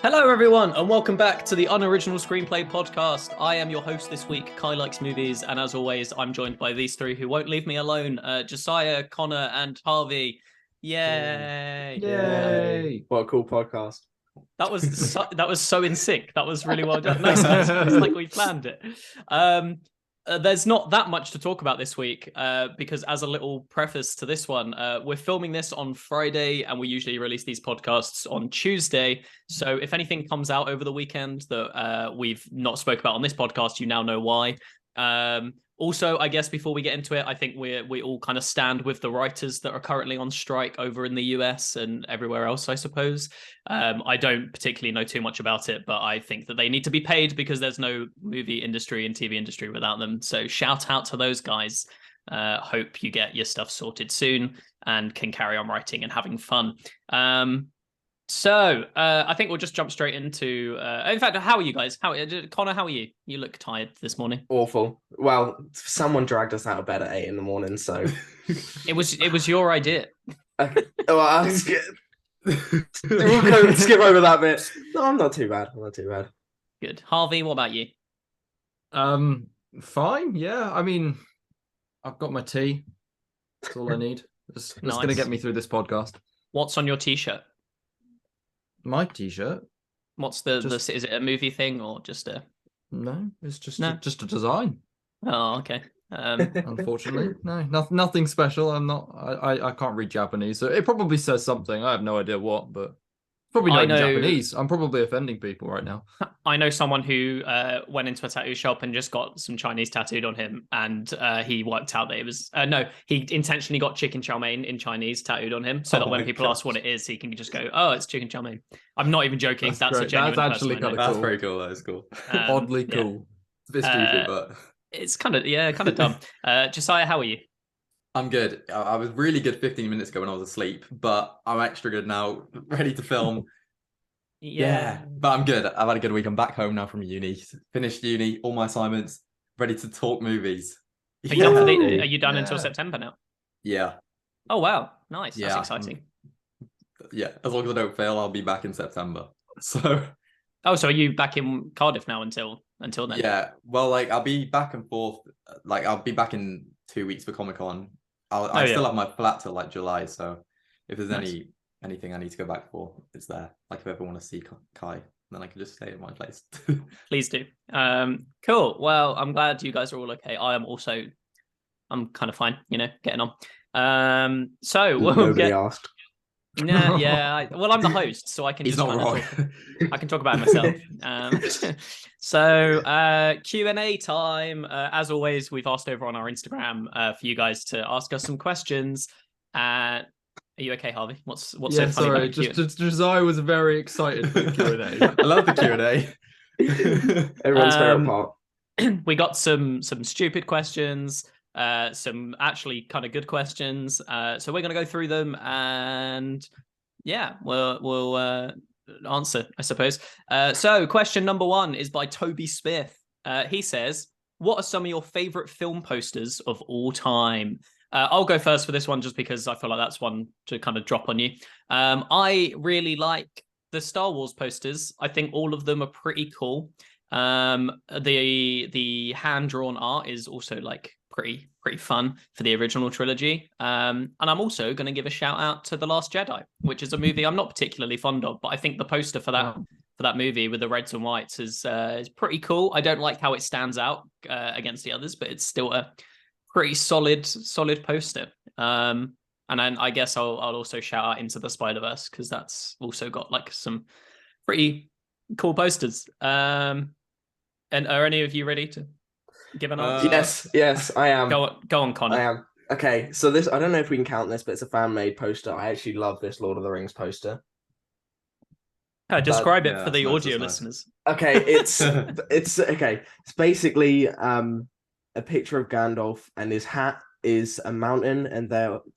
Hello, everyone, and welcome back to the Unoriginal Screenplay podcast. I am your host this week, Kai Likes Movies, and as always, I'm joined by these three who won't leave me alone, Josiah, Connor, and Harvey. Yay! Yay! What a cool podcast. That was so in sync. That was really well done. Nice. It's like we planned it. There's not that much to talk about this week because as a little preface to this one, we're filming this on Friday and we usually release these podcasts on Tuesday. So if anything comes out over the weekend that we've not spoke about on this podcast, you now know why. Also, I guess before we get into it, I think we all kind of stand with the writers that are currently on strike over in the US and everywhere else, I suppose. I don't particularly know too much about it, but I think that they need to be paid because there's no movie industry and TV industry without them. So shout out to those guys. Hope you get your stuff sorted soon and can carry on writing and having fun. So I think we'll just jump straight into. In fact, how are you guys? Connor? How are you? You look tired this morning. Awful. Well, someone dragged us out of bed at 8 a.m, so it was your idea. Okay. Well, I'll skip over that bit. No, I'm not too bad. Good. Harvey, what about you? Fine. Yeah. I mean, I've got my tea. That's all I need. That's nice. Going to get me through this podcast. What's on your t-shirt? My t-shirt. What's the is it a movie thing or just a? No, it's just a design. Oh, okay. Unfortunately, no, nothing special. I can't read Japanese, so it probably says something. I have no idea what, but probably not Japanese. I'm probably offending people right now. I know someone who went into a tattoo shop and just got some Chinese tattooed on him, and he worked out that it was he intentionally got chicken chow mein in Chinese tattooed on him, so that when people ask what it is, he can just go, "Oh, it's chicken chow mein." I'm not even joking. That's a genuine. That's actually kind of cool. That's very cool. That is cool. Oddly cool. It's a bit stupid, but it's kind of dumb. Josiah, how are you? I'm good. I was really good 15 minutes ago when I was asleep, but I'm extra good now, ready to film. Yeah, but I'm good. I've had a good week. I'm back home now from uni. Finished uni, all my assignments, ready to talk movies. Are you done until September now? Yeah. Oh, wow. Nice. That's exciting. Yeah, as long as I don't fail, I'll be back in September. So. Oh, so are you back in Cardiff now until then? Yeah. Well, I'll be back and forth. I'll be back in 2 weeks for Comic-Con. I still have my flat till July, so if there's anything I need to go back for, it's there. If I ever want to see Kai, then I can just stay at my place. Please do. Cool. Well, I'm glad you guys are all okay. I'm kind of fine, getting on. So nobody asked. Nah, yeah. Well, I'm the host, so I can. He's not wrong. I can talk about it myself. So Q&A time. As always, we've asked over on our Instagram for you guys to ask us some questions. Are you okay, Harvey? What's so funny? Sorry, just Josiah was very excited for the Q&A. I love the Q&A. Everyone's favorite part. We got some stupid questions. Some actually kind of good questions. So we're going to go through them and we'll answer, I suppose. So question number 1 is by Toby Smith. He says, what are some of your favorite film posters of all time? I'll go first for this one just because I feel like that's one to kind of drop on you. I really like the Star Wars posters. I think all of them are pretty cool. The hand-drawn art is also pretty fun for the original trilogy. And I'm also going to give a shout out to The Last Jedi, which is a movie I'm not particularly fond of, but I think the poster for that movie with the reds and whites is pretty cool. I don't like how it stands out against the others, but it's still a pretty solid poster. And then I guess I'll also shout out Into the Spider-Verse because that's also got some pretty cool posters. And are any of you ready to give an answer? Yes, I am. Go on, Connor. I am. Okay, so this, I don't know if we can count this, but it's a fan-made poster. I actually love this Lord of the Rings poster. Describe it for the audio listeners. Okay, it's okay. It's basically a picture of Gandalf, and his hat is a mountain, and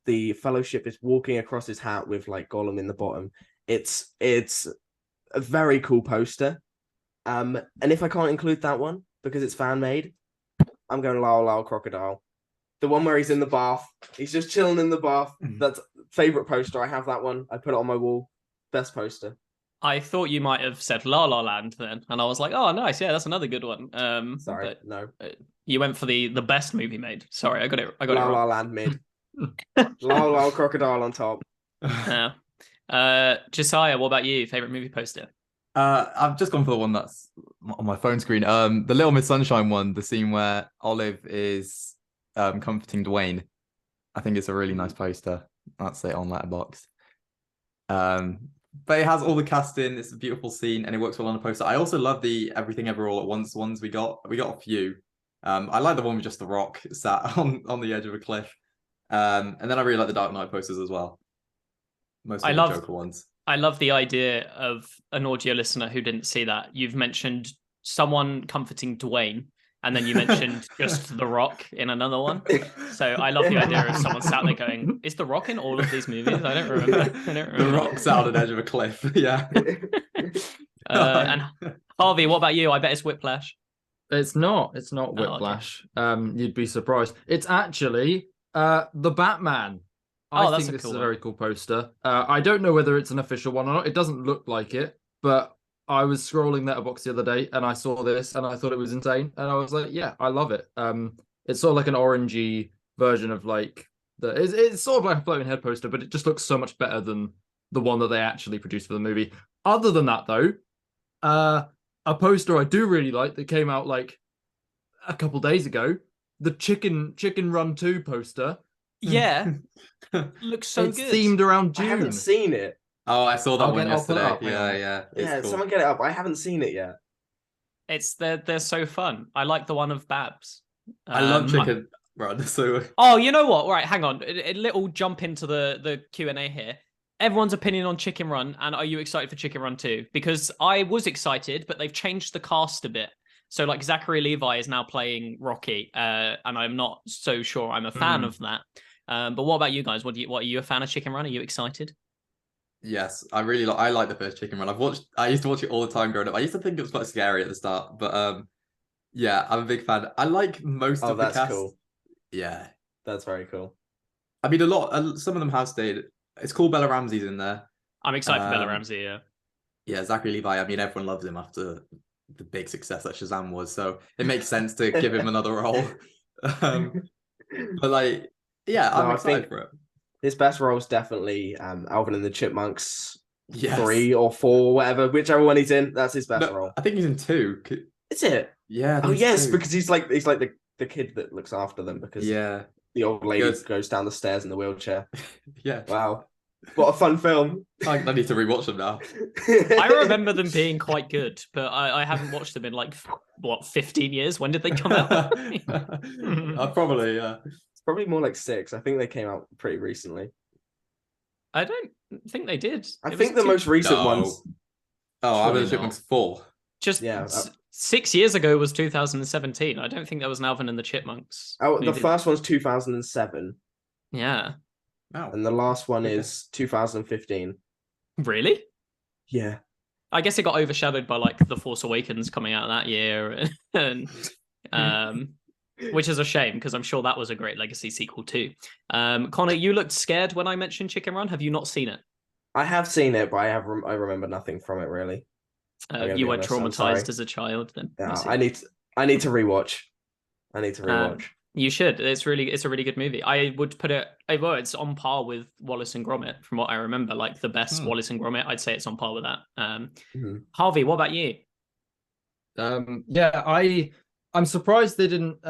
the Fellowship is walking across his hat with Gollum in the bottom. It's a very cool poster. And if I can't include that one because it's fan made, I'm going Lyle Lyle Crocodile. The one where he's in the bath. He's just chilling in the bath. That's favorite poster. I have that one. I put it on my wall. Best poster. I thought you might have said La La Land then, and I was like, oh, nice, yeah, that's another good one. Sorry, but no. You went for the best movie made. Sorry, I got it La wrong. La Land mid. La La Crocodile on top. Josiah, what about you? Favorite movie poster? I've just gone for the one that's on my phone screen. The Little Miss Sunshine one, the scene where Olive is comforting Dwayne. I think it's a really nice poster. That's it on Letterboxd. But it has all the cast in. It's a beautiful scene, and it works well on a poster. I also love the Everything Ever All at Once ones we got. We got a few. I like the one with just The Rock sat on the edge of a cliff. And then I really like the Dark Knight posters as well. Most of the Joker ones. I love the idea of an audio listener who didn't see that. You've mentioned someone comforting Dwayne, and then you mentioned just The Rock in another one. So I love the idea of someone sat there going, is The Rock in all of these movies? I don't remember. The Rock's out on the edge of a cliff. Yeah. And Harvey, what about you? I bet it's Whiplash. It's not. It's not Whiplash. You'd be surprised. It's actually The Batman. I think this is a very cool poster. I don't know whether it's an official one or not. It doesn't look like it, but I was scrolling Letterboxd the other day and I saw this and I thought it was insane. And I was like, yeah, I love it. It's sort of like an orangey version of like it's sort of like a floating head poster, but it just looks so much better than the one that they actually produced for the movie. Other than that, though, a poster I do really like that came out like a couple days ago, the Chicken Run 2 poster. Yeah, looks so it's good. It's themed around June. I haven't seen it. Oh, I saw that one yesterday. Yeah, cool. Someone get it up. I haven't seen it yet. They're so fun. I like the one of Babs. I love Chicken Run. So oh, you know what? Right, hang on. A little jump into the Q&A here. Everyone's opinion on Chicken Run, and are you excited for Chicken Run 2? Because I was excited, but they've changed the cast a bit. So like Zachary Levi is now playing Rocky, and I'm not so sure I'm a fan of that. But what about you guys? What are you a fan of Chicken Run? Are you excited? Yes, I like the first Chicken Run. I used to watch it all the time growing up. I used to think it was quite scary at the start, but yeah, I'm a big fan. I like most of the cast. Cool. Yeah, that's very cool. I mean, some of them have stayed. It's cool. Bella Ramsey's in there. I'm excited for Bella Ramsey. Yeah. Yeah, Zachary Levi. I mean, everyone loves him after the big success that Shazam was, so it makes sense to give him another role. But like, yeah, I'm excited for it. His best role is definitely Alvin and the Chipmunks 3 or 4, whatever, whichever one he's in. That's his best role. I think he's in 2. Is it? Yeah. Oh yes, because he's like the kid that looks after them because the old lady goes down the stairs in the wheelchair. Yeah. Wow. What a fun film. I need to rewatch them now. I remember them being quite good, but I haven't watched them in like, 15 years? When did they come out? Probably, yeah. It's probably more like 6. I think they came out pretty recently. I don't think they did. I think the most recent ones. Oh, Alvin and the Chipmunks 4. Just 6 years ago was 2017. I don't think there was an Alvin and the Chipmunks. Oh, the first one's 2007. Yeah. Oh. And the last one is 2015. Really? Yeah. I guess it got overshadowed by like The Force Awakens coming out that year, and which is a shame because I'm sure that was a great legacy sequel too. Connor, you looked scared when I mentioned Chicken Run. Have you not seen it? I have seen it, but I remember nothing from it really. You were traumatized as a child, then. Yeah, I need to rewatch. You should. It's a really good movie. I would put it. Well, it's on par with Wallace and Gromit, from what I remember. Like the best Wallace and Gromit, I'd say it's on par with that. Harvey, what about you? Yeah, I'm surprised they didn't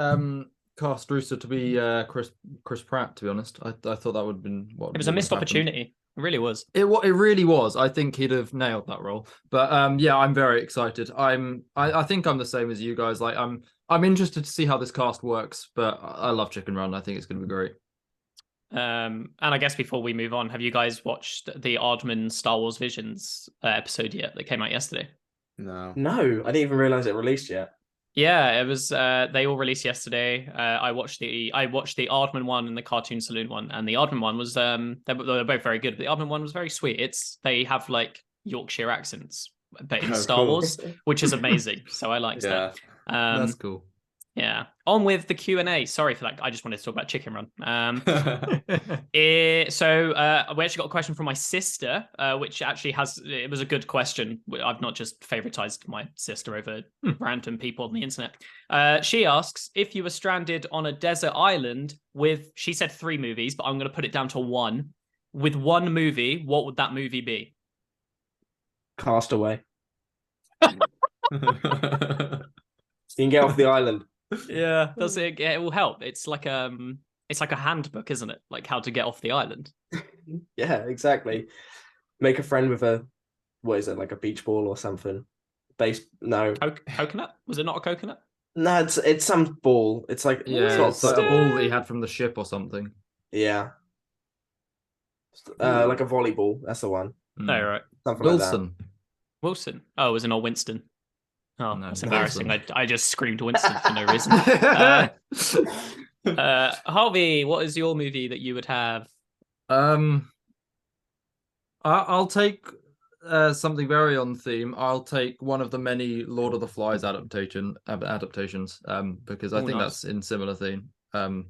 cast Russo to be Chris Pratt. To be honest, I thought that would have been what. It was a missed opportunity. It really was. It really was. I think he'd have nailed that role. But yeah, I'm very excited. I think I'm the same as you guys. Like I'm interested to see how this cast works, but I love Chicken Run. I think it's going to be great. And I guess before we move on, have you guys watched the Aardman Star Wars Visions episode yet that came out yesterday? No, I didn't even realize it released yet. Yeah, it was. They all released yesterday. I watched the Aardman one and the Cartoon Saloon one, and the Aardman one was they're both very good. But the Aardman one was very sweet. they have like Yorkshire accents, but in Star Wars, which is amazing. So I liked that. That's cool. Yeah. On with the Q&A. Sorry for that. I just wanted to talk about Chicken Run. We actually got a question from my sister, which actually it was a good question. I've not just favoritized my sister over random people on the internet. She asks, if you were stranded on a desert island she said 3 movies, but I'm going to put it down to 1. With 1 movie, what would that movie be? Castaway. You can get off the island. Yeah, does it? It will help. It's like a handbook, isn't it? Like how to get off the island. Yeah, exactly. Make a friend with what is it, like a beach ball or something? No. Coconut? Was it not a coconut? No, it's some ball. It's like it's like a ball that he had from the ship or something. Yeah. Like a volleyball. That's the one. Oh, right. Something Wilson. like that. Wilson. Oh, it was not Winston. Oh, No, that's embarrassing. I just screamed Winston for no reason. Harvey, what is your movie that you would have? I'll take something very on theme. I'll take one of the many Lord of the Flies adaptations, because I think that's in similar theme. And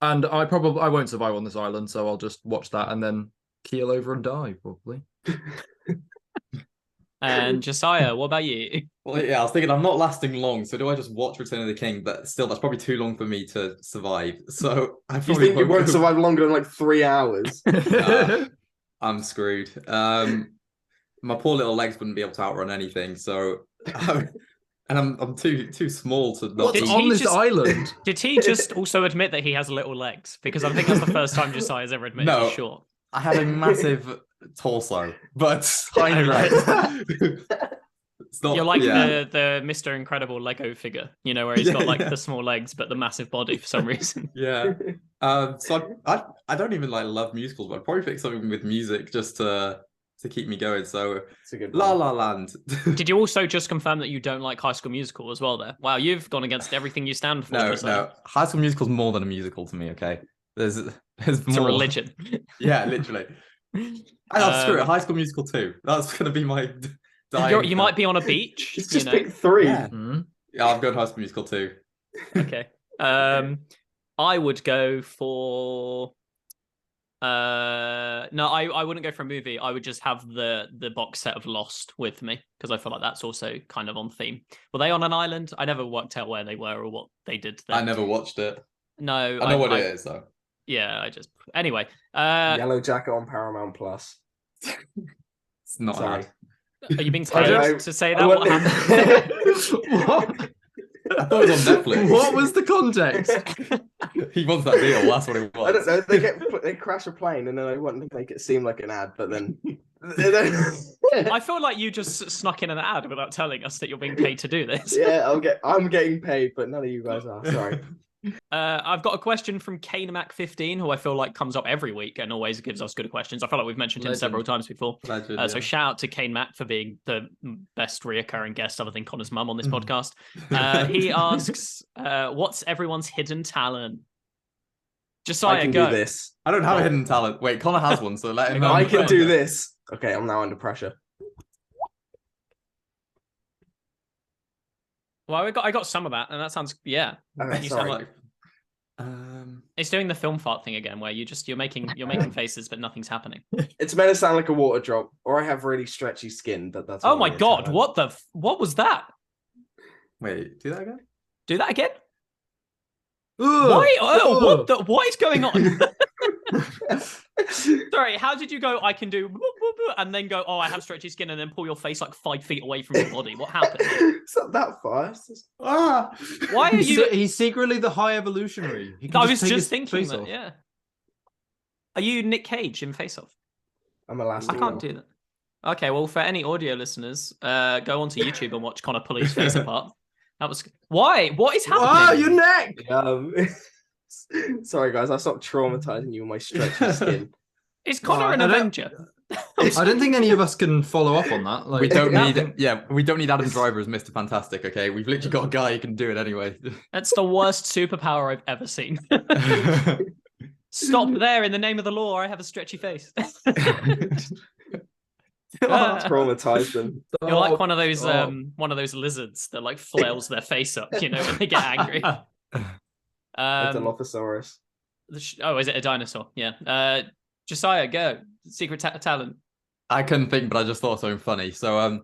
I won't survive on this island, so I'll just watch that and then keel over and die, probably. And Josiah, what about you? Well, yeah, I was thinking I'm not lasting long, so do I just watch Return of the King? But still, that's probably too long for me to survive. So I You think you won't survive longer than like 3 hours? I'm screwed. My poor little legs wouldn't be able to outrun anything. So, and I'm too small to not. What's on this island? Did he just also admit that he has little legs? Because I think that's the first time Josiah's ever admitted he's short. I have a massive torso, but tiny legs. You're like the Mr. Incredible Lego figure, where he's got like the small legs but the massive body for some reason. Yeah. So I don't even love musicals, but I'd probably pick something with music just to keep me going. So it's a good La La Land. Did you also just confirm that you don't like High School Musical as well there? Wow, you've gone against everything you stand for. No. High School Musical's more than a musical to me, okay? There's more. It's a religion. Yeah, literally. Screw it. High School Musical 2. That's going to be my you might be on a beach. Just pick 3. Yeah. I've got High School Musical 2. Okay. I would go for... No, I wouldn't go for a movie. I would just have the box set of Lost with me, because I feel like that's also kind of on theme. Were they on an island? I never worked out where they were or what they did there. I never watched it. No. I know what it is, though. Yeah, Anyway. Yellow Jacket on Paramount Plus. It's not Sorry. Are you being paid to say that? What happened? What? I thought it was on Netflix. What was the context? He wants that deal. That's what it was. I don't know. They crash a plane and then they want to make it seem like an ad, but then I feel like you just snuck in an ad without telling us that you're being paid to do this. Yeah, I'm getting paid, but none of you guys are. Sorry. I've got a question from KaneMac15, who I feel like comes up every week and always gives us good questions. I feel like we've mentioned him several times before. So shout out to KaneMac for being the best reoccurring guest other than Connor's mum on this podcast. He asks, what's everyone's hidden talent? Josiah, I can go. do this. I don't have a hidden talent. Wait, Connor has one, so let him know. I can do this. Okay, I'm now under pressure. Well, I got some of that, and that sounds Okay, you sorry. sound like it's doing the film fart thing again, where you're making faces, but nothing's happening. It's meant to sound like a water drop, or I have really stretchy skin, but that's. Oh my god! What was that? Wait, do that again? Do that again? Why? Oh, what is going on? Sorry, how did you go? I can do, and then go. Oh, I have stretchy skin, and then pull your face like 5 feet away from your body. What happened? It's not that fast. Why are you? He's secretly the high evolutionary. I was just thinking that. Yeah. Are you Nick Cage in Face Off? I'm Elastic. I can't do that. Okay, well, for any audio listeners, go onto YouTube and watch Connor pull his face apart. That was why. What is happening? Oh, your neck! Sorry, guys. I stopped traumatizing you with my stretchy skin. Is Connor an Avenger? I don't think any of us can follow up on that. Like, we don't need Adam Driver as Mr. Fantastic. Okay, we've literally got a guy who can do it anyway. That's the worst superpower I've ever seen. Stop there! In the name of the law, I have a stretchy face. Traumatized them. You're like one of those lizards that like flails their face up, when they get angry. Dilophosaurus. Is it a dinosaur? Yeah. Josiah, go. Secret talent. I couldn't think, but I just thought something funny. So,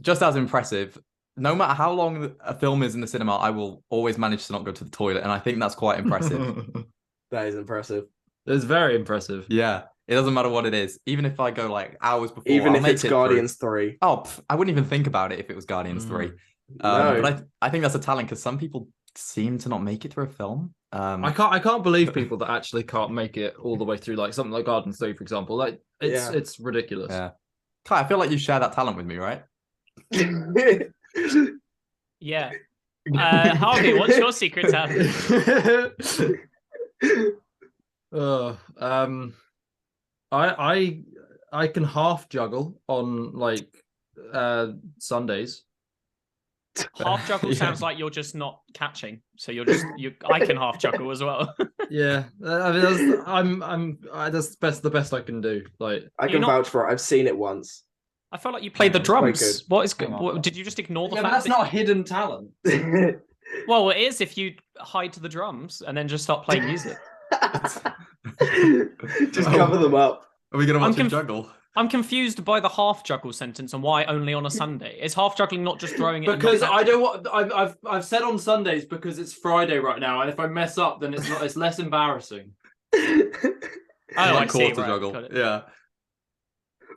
just as impressive, no matter how long a film is in the cinema, I will always manage to not go to the toilet, and I think that's quite impressive. That is impressive. It's very impressive. Yeah, it doesn't matter what it is. Even if I go like hours before, even if it's Guardians 3. Oh, I wouldn't even think about it if it was Guardians 3. No. But I think that's a talent because some people seem to not make it through a film. I can't believe people that actually can't make it all the way through, like something like Guardians 3, for example. Like it's ridiculous. Yeah, Kai, I feel like you share that talent with me, right? Yeah. Harvey, what's your secret talent? I can half juggle on like Sundays. Half juggle sounds like you're just not catching, so I can half juggle as well. Yeah, I mean that's the best I can do. Like I can vouch for it. I've seen it once. I felt like you played the drums. What is good? Did you just ignore the fact that's not a hidden talent? Well, it is if you hide to the drums and then just stop playing music. Just cover them up. Are we gonna watch him juggle? I'm confused by the half juggle sentence and why only on a Sunday. Is half juggling not just throwing it? Because I don't want. I've said on Sundays because it's Friday right now, and if I mess up, then it's less embarrassing. I see. Quarter juggle. Yeah.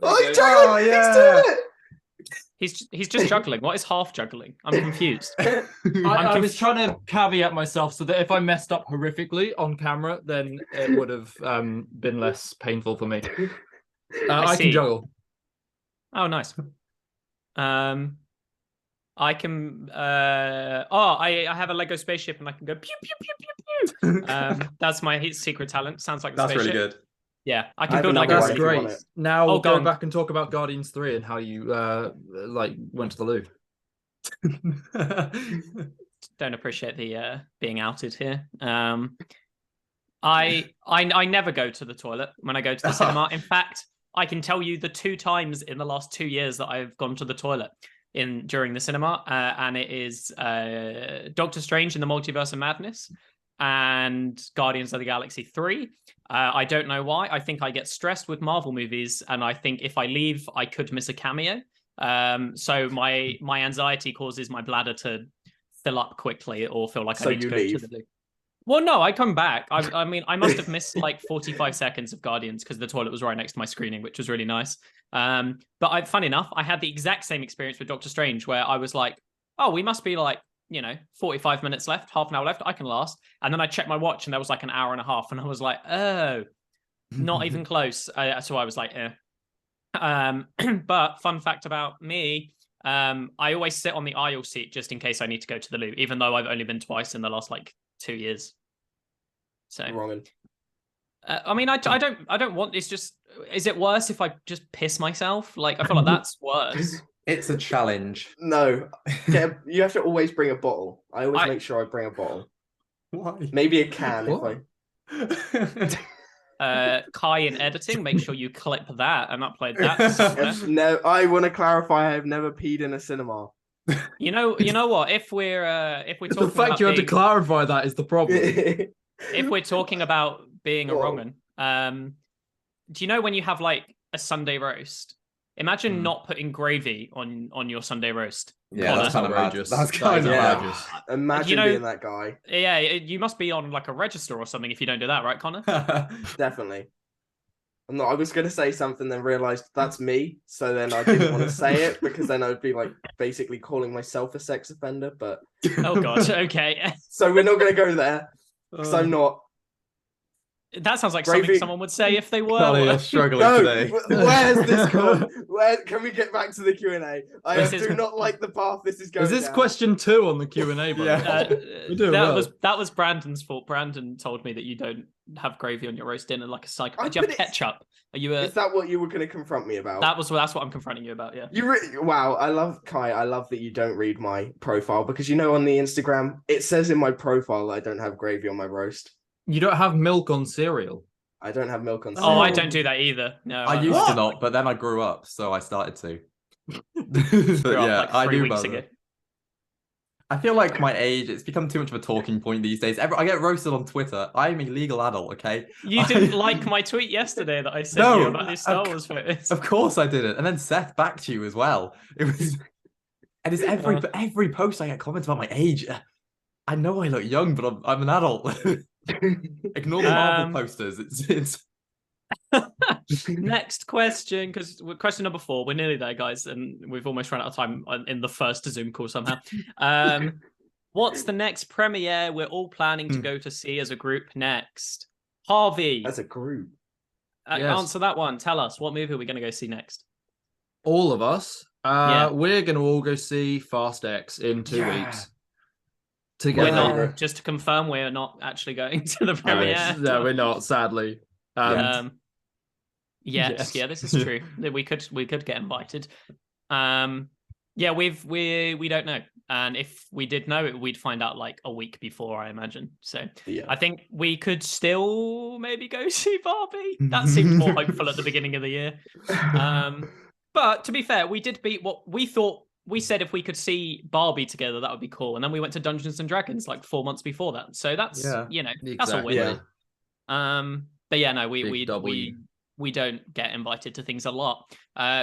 Oh, he's juggling! Oh, yeah. He's doing it! He's just juggling. What is half juggling? I'm confused. I was trying to caveat myself so that if I messed up horrifically on camera, then it would have been less painful for me. I can juggle. Oh, nice. I can. I have a Lego spaceship and I can go pew pew pew pew pew. That's my secret talent. Sounds like that's really good. Yeah, I can build Lego. That's great. Now go back and talk about Guardians 3 and how you went to the loo. Don't appreciate the being outed here. I never go to the toilet when I go to the cinema. In fact, I can tell you the 2 times in the last 2 years that I've gone to the toilet during the cinema, and it is Doctor Strange in the Multiverse of Madness and Guardians of the Galaxy 3. I don't know why. I think I get stressed with Marvel movies, and I think if I leave, I could miss a cameo. So my anxiety causes my bladder to fill up quickly or feel like I need to go to the loo. Well, no, I come back. I mean, I must have missed like 45 seconds of Guardians because the toilet was right next to my screening, which was really nice. But funny enough, I had the exact same experience with Doctor Strange where I was like, oh, we must be like, 45 minutes left, half an hour left, I can last. And then I checked my watch and there was like an hour and a half and I was like, oh, not even close. So I was like, eh. But fun fact about me, I always sit on the aisle seat just in case I need to go to the loo, even though I've only been twice in the last like 2 years. So wrong. I mean, I don't want. It's just. Is it worse if I just piss myself? Like I feel like that's worse. It's a challenge. No, you have to always bring a bottle. I always make sure I bring a bottle. Why? Maybe a can if I. Kai in editing, make sure you clip that and upload that. No, I want to clarify. I've never peed in a cinema. You know what? If we're talking the fact you had to clarify that is the problem. If we're talking about being a wrong one, do you know when you have like a Sunday roast? Imagine not putting gravy on your Sunday roast. Yeah, that's kind of outrageous. That's kind of outrageous. Imagine being that guy. Yeah, you must be on like a register or something if you don't do that, right, Connor? Definitely. I was going to say something, then realized that's me. So then I didn't want to say it because then I would be like basically calling myself a sex offender. But oh god, okay. So we're not going to go there because I'm not. That sounds like something someone would say if they were. You're struggling today. Where's this gone? Where can we get back to the Q&A? I do not like the path this is going. Is this down. question 2 on the Q&A? That was Brandon's fault. Brandon told me that you don't have gravy on your roast dinner like a psycho. Do you have ketchup? Is that what you were going to confront me about? That's what I'm confronting you about. Yeah. Wow. I love Kai. I love that you don't read my profile because on the Instagram it says in my profile that I don't have gravy on my roast. You don't have milk on cereal. I don't have milk on Oh, cereal. I don't do that either. No, I used to not, but then I grew up, so I started to. Grew up like 3 weeks ago. I feel like my age, it's become too much of a talking point these days. I get roasted on Twitter. I'm a legal adult, okay? You didn't like my tweet yesterday that I sent you about these Star Wars photos. Of course I didn't. And then Seth backed you as well. It was, and it's every post I get comments about my age. I know I look young, but I'm an adult. Ignore the Marvel posters. It's Next question, because question number 4, we're nearly there, guys, and we've almost run out of time in the first Zoom call somehow. What's the next premiere we're all planning to go to see as a group next? Harvey. As a group. Yes. Answer that one. Tell us, what movie are we going to go see next? All of us. We're going to all go see Fast X in 2 weeks. Together. We're not, just to confirm, we're not actually going to the premiere. No, we're not, sadly. Yes, this is true. We could get invited. We don't know, and if we did know, we'd find out like a week before, I imagine. So I think we could still maybe go see Barbie. That seemed more hopeful at the beginning of the year. But to be fair, we did beat what we thought. We said if we could see Barbie together, that would be cool. And then we went to Dungeons and Dragons like 4 months before that. So that's that's a win. Yeah. We don't get invited to things a lot.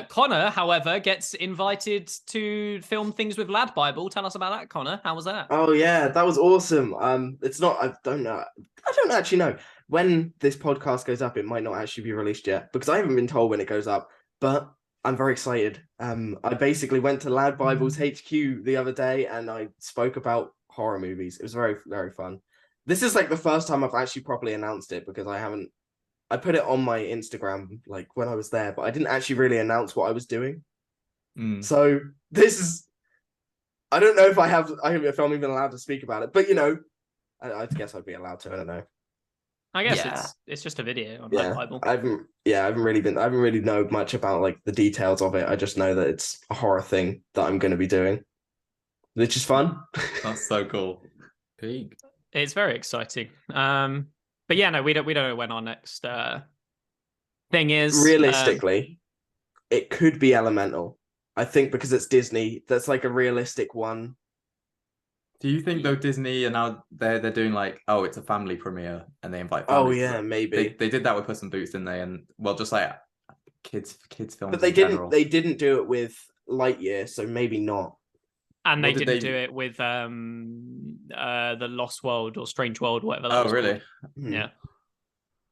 Connor, however, gets invited to film things with Lad Bible. Tell us about that, Connor. How was that? Oh yeah, that was awesome. It's not. I don't actually know when this podcast goes up. It might not actually be released yet because I haven't been told when it goes up. But I'm very excited. I basically went to Lad Bible's HQ the other day and I spoke about horror movies. It was very, very fun. This is like the first time I've actually properly announced it because I put it on my Instagram like when I was there, but I didn't actually really announce what I was doing. So this is, I don't know if I'm even allowed to speak about it, but I guess I'd be allowed to. I don't know. I guess it's just a video on Lad Bible. I haven't really know much about like the details of it. I just know that it's a horror thing that I'm going to be doing, which is fun. That's so cool. Peak. It's very exciting. But we don't know when our next thing is. Realistically, it could be Elemental. I think because it's Disney, that's like a realistic one. Do you think though Disney are now they're doing like, oh, it's a family premiere and they invite families? Oh yeah, maybe. They did that with Puss in Boots, didn't they? And just like kids films. But they didn't do it with Lightyear, so maybe not. And they didn't do it with the Lost World or Strange World, whatever that was. Oh, really? Yeah.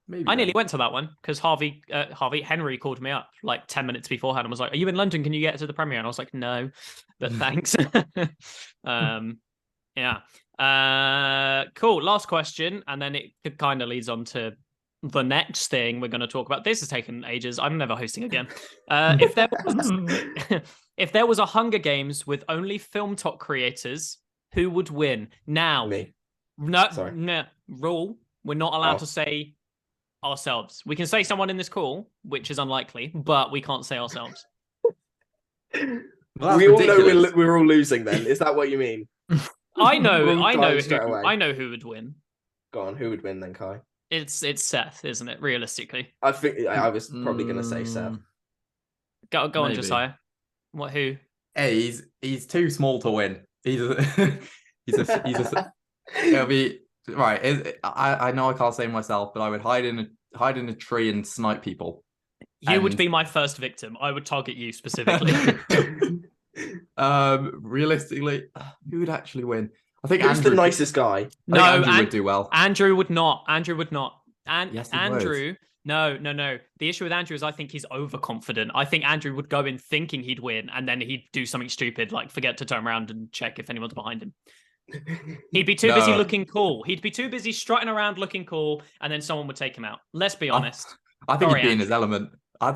Maybe I nearly went to that one because Henry called me up like 10 minutes beforehand and was like, "Are you in London? Can you get to the premiere?" And I was like, "No, but thanks." Cool. Last question, and then it kind of leads on to the next thing we're going to talk about. This has taken ages. I'm never hosting again. If there was a Hunger Games with only film talk creators, who would win? Now, me. No rule. We're not allowed to say ourselves. We can say someone in this call, which is unlikely, but we can't say ourselves. Well, we all know we're all losing. Then is that what you mean? I know who would win. Go on, who would win then, Kai? It's Seth, isn't it? Realistically, I think I was probably going to say Seth. Go on, Josiah. What? Who? Hey, he's too small to win. It'll be right. I know I can't say myself, but I would hide in a tree and snipe people. You would be my first victim. I would target you specifically. Realistically, who would actually win? I think Andrew's the nicest guy. No, Andrew would do well. Andrew would not. Yes, Andrew. Would. No. The issue with Andrew is I think he's overconfident. I think Andrew would go in thinking he'd win, and then he'd do something stupid, like forget to turn around and check if anyone's behind him. He'd be too busy looking cool. He'd be too busy strutting around looking cool, and then someone would take him out. Let's be honest. I think he'd be in his element. I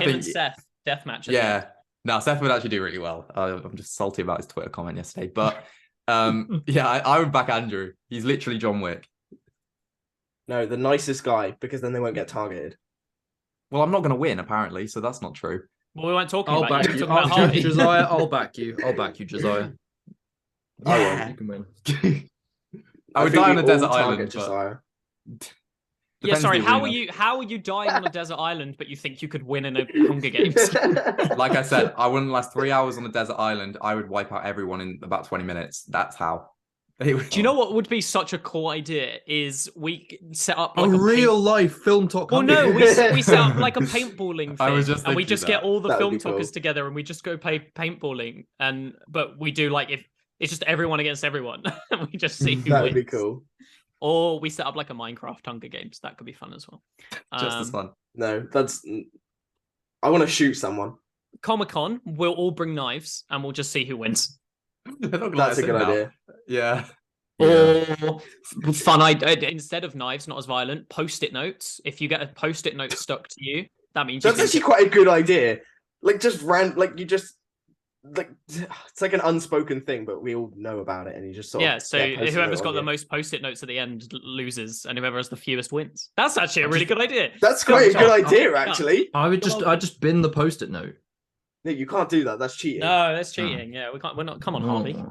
think Seth deathmatch. Yeah. No, Seth would actually do really well. I'm just salty about his Twitter comment yesterday, but I would back Andrew. He's literally John Wick. No, the nicest guy, because then they won't get targeted. Well, I'm not going to win, apparently, so that's not true. Well, we weren't talking I'll about back you. Josiah, I'll back you. Josiah. Yeah. You can win. I would die on a desert island. Josiah. Yeah, sorry. How are you dying on a desert island, but you think you could win in a Hunger Games? Like I said, I wouldn't last 3 hours on a desert island. I would wipe out everyone in about 20 minutes. That's how. Do you know what would be such a cool idea? Is we set up like a real life film talk. Well, no, we set up like a paintballing thing, and we just get all the film talkers together, and we just go play paintballing. But we do like if it's just everyone against everyone, and we just see who that wins. would be cool. Or we set up like a Minecraft Hunger Games. That could be fun as well. Just as fun. No, I want to shoot someone. Comic-Con, we'll all bring knives, and we'll just see who wins. That's a good idea. Yeah. Or fun idea, instead of knives, not as violent, post-it notes. If you get a post-it note stuck to you, that means that's actually quite a good idea. Like it's like an unspoken thing, but we all know about it, and you just sort of whoever's got the most post-it notes at the end loses, and whoever has the fewest wins. That's actually a really good idea. That's quite a good idea, actually. I just bin the post-it note. No, you can't do that. That's cheating. No, that's cheating. Yeah, we can't. We're not. Come on, Harvey.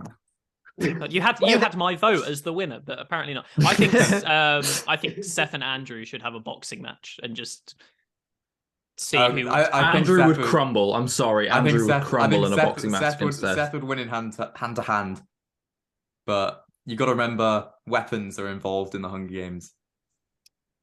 You had my vote as the winner, but apparently not. I think Seth and Andrew should have a boxing match and just see who. Andrew would crumble. I'm sorry, Andrew would crumble in a boxing match. Seth would win in hand to hand, but you got to remember weapons are involved in the Hunger Games.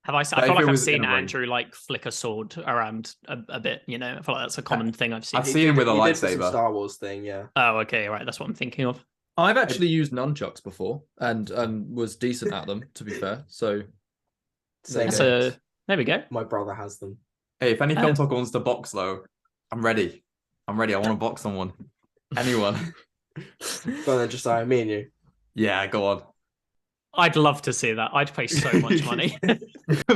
I feel like I've seen Andrew like flick a sword around a bit. You know, I feel like that's a common thing I've seen. I've seen him with a lightsaber. Star Wars thing, yeah. Oh, okay, right. That's what I'm thinking of. I've actually used nunchucks before and was decent at them, to be fair. So there we go. My brother has them. Hey, if any film talker wants to box though, I'm ready. I want to box someone. Anyone. Go on then, Josiah, me and you. Yeah, go on. I'd love to see that. I'd pay so much money.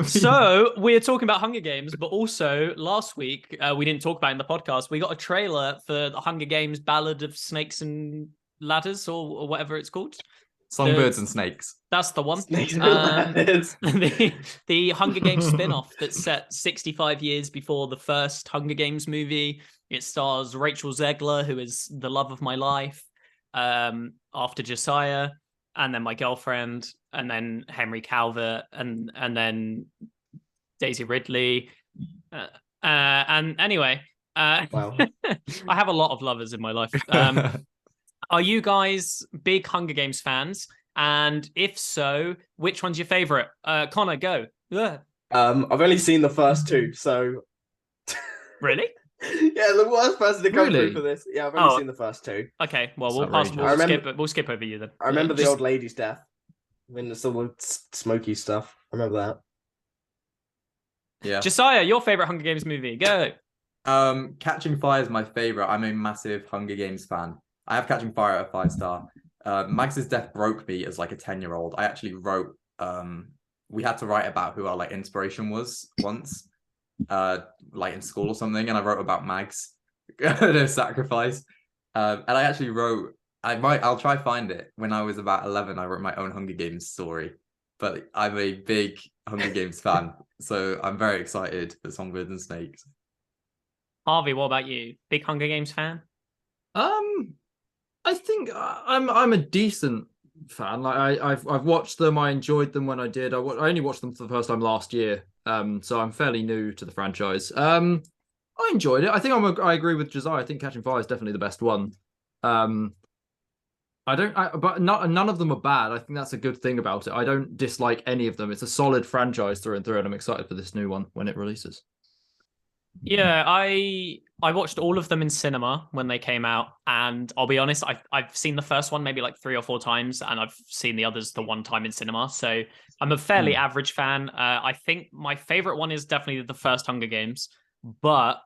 So we're talking about Hunger Games, but also last week we didn't talk about it in the podcast. We got a trailer for the Hunger Games Ballad of Snakes and Ladders, or whatever it's called. Songbirds and Snakes. That's the one. The Hunger Games spin-off that's set 65 years before the first Hunger Games movie. It stars Rachel Zegler, who is the love of my life, after Josiah, and then my girlfriend, and then Henry Calvert, and then Daisy Ridley. And anyway, wow. I have a lot of lovers in my life. Are you guys big Hunger Games fans? And if so, which one's your favorite? Connor, go. I've only seen the first two, so really? Yeah, the worst person to come through for this. Yeah, I've only seen the first two. Okay, well we'll skip over you then. I remember the old lady's death. When it's all the smoky stuff. I remember that. Yeah. Josiah, your favorite Hunger Games movie? Go. Catching Fire is my favorite. I'm a massive Hunger Games fan. I have Catching Fire at a 5-star. Max's death broke me as like a 10-year-old. I actually wrote. We had to write about who our like inspiration was once, like in school or something, and I wrote about Mags, their sacrifice. And I actually wrote. I'll try find it. When I was about 11, I wrote my own Hunger Games story. But I'm a big Hunger Games fan, so I'm very excited for Songbirds and Snakes. Harvey, what about you? Big Hunger Games fan? I think I'm a decent fan. Like I've watched them. I enjoyed them when I did. I only watched them for the first time last year. So I'm fairly new to the franchise. I enjoyed it. I think I agree with Josiah. I think Catching Fire is definitely the best one. But none of them are bad. I think that's a good thing about it. I don't dislike any of them. It's a solid franchise through and through, and I'm excited for this new one when it releases. Yeah, I watched all of them in cinema when they came out, and I'll be honest, I've seen the first one maybe like 3 or 4 times, and I've seen the others the one time in cinema. So I'm a fairly average fan. I think my favorite one is definitely the first Hunger Games, but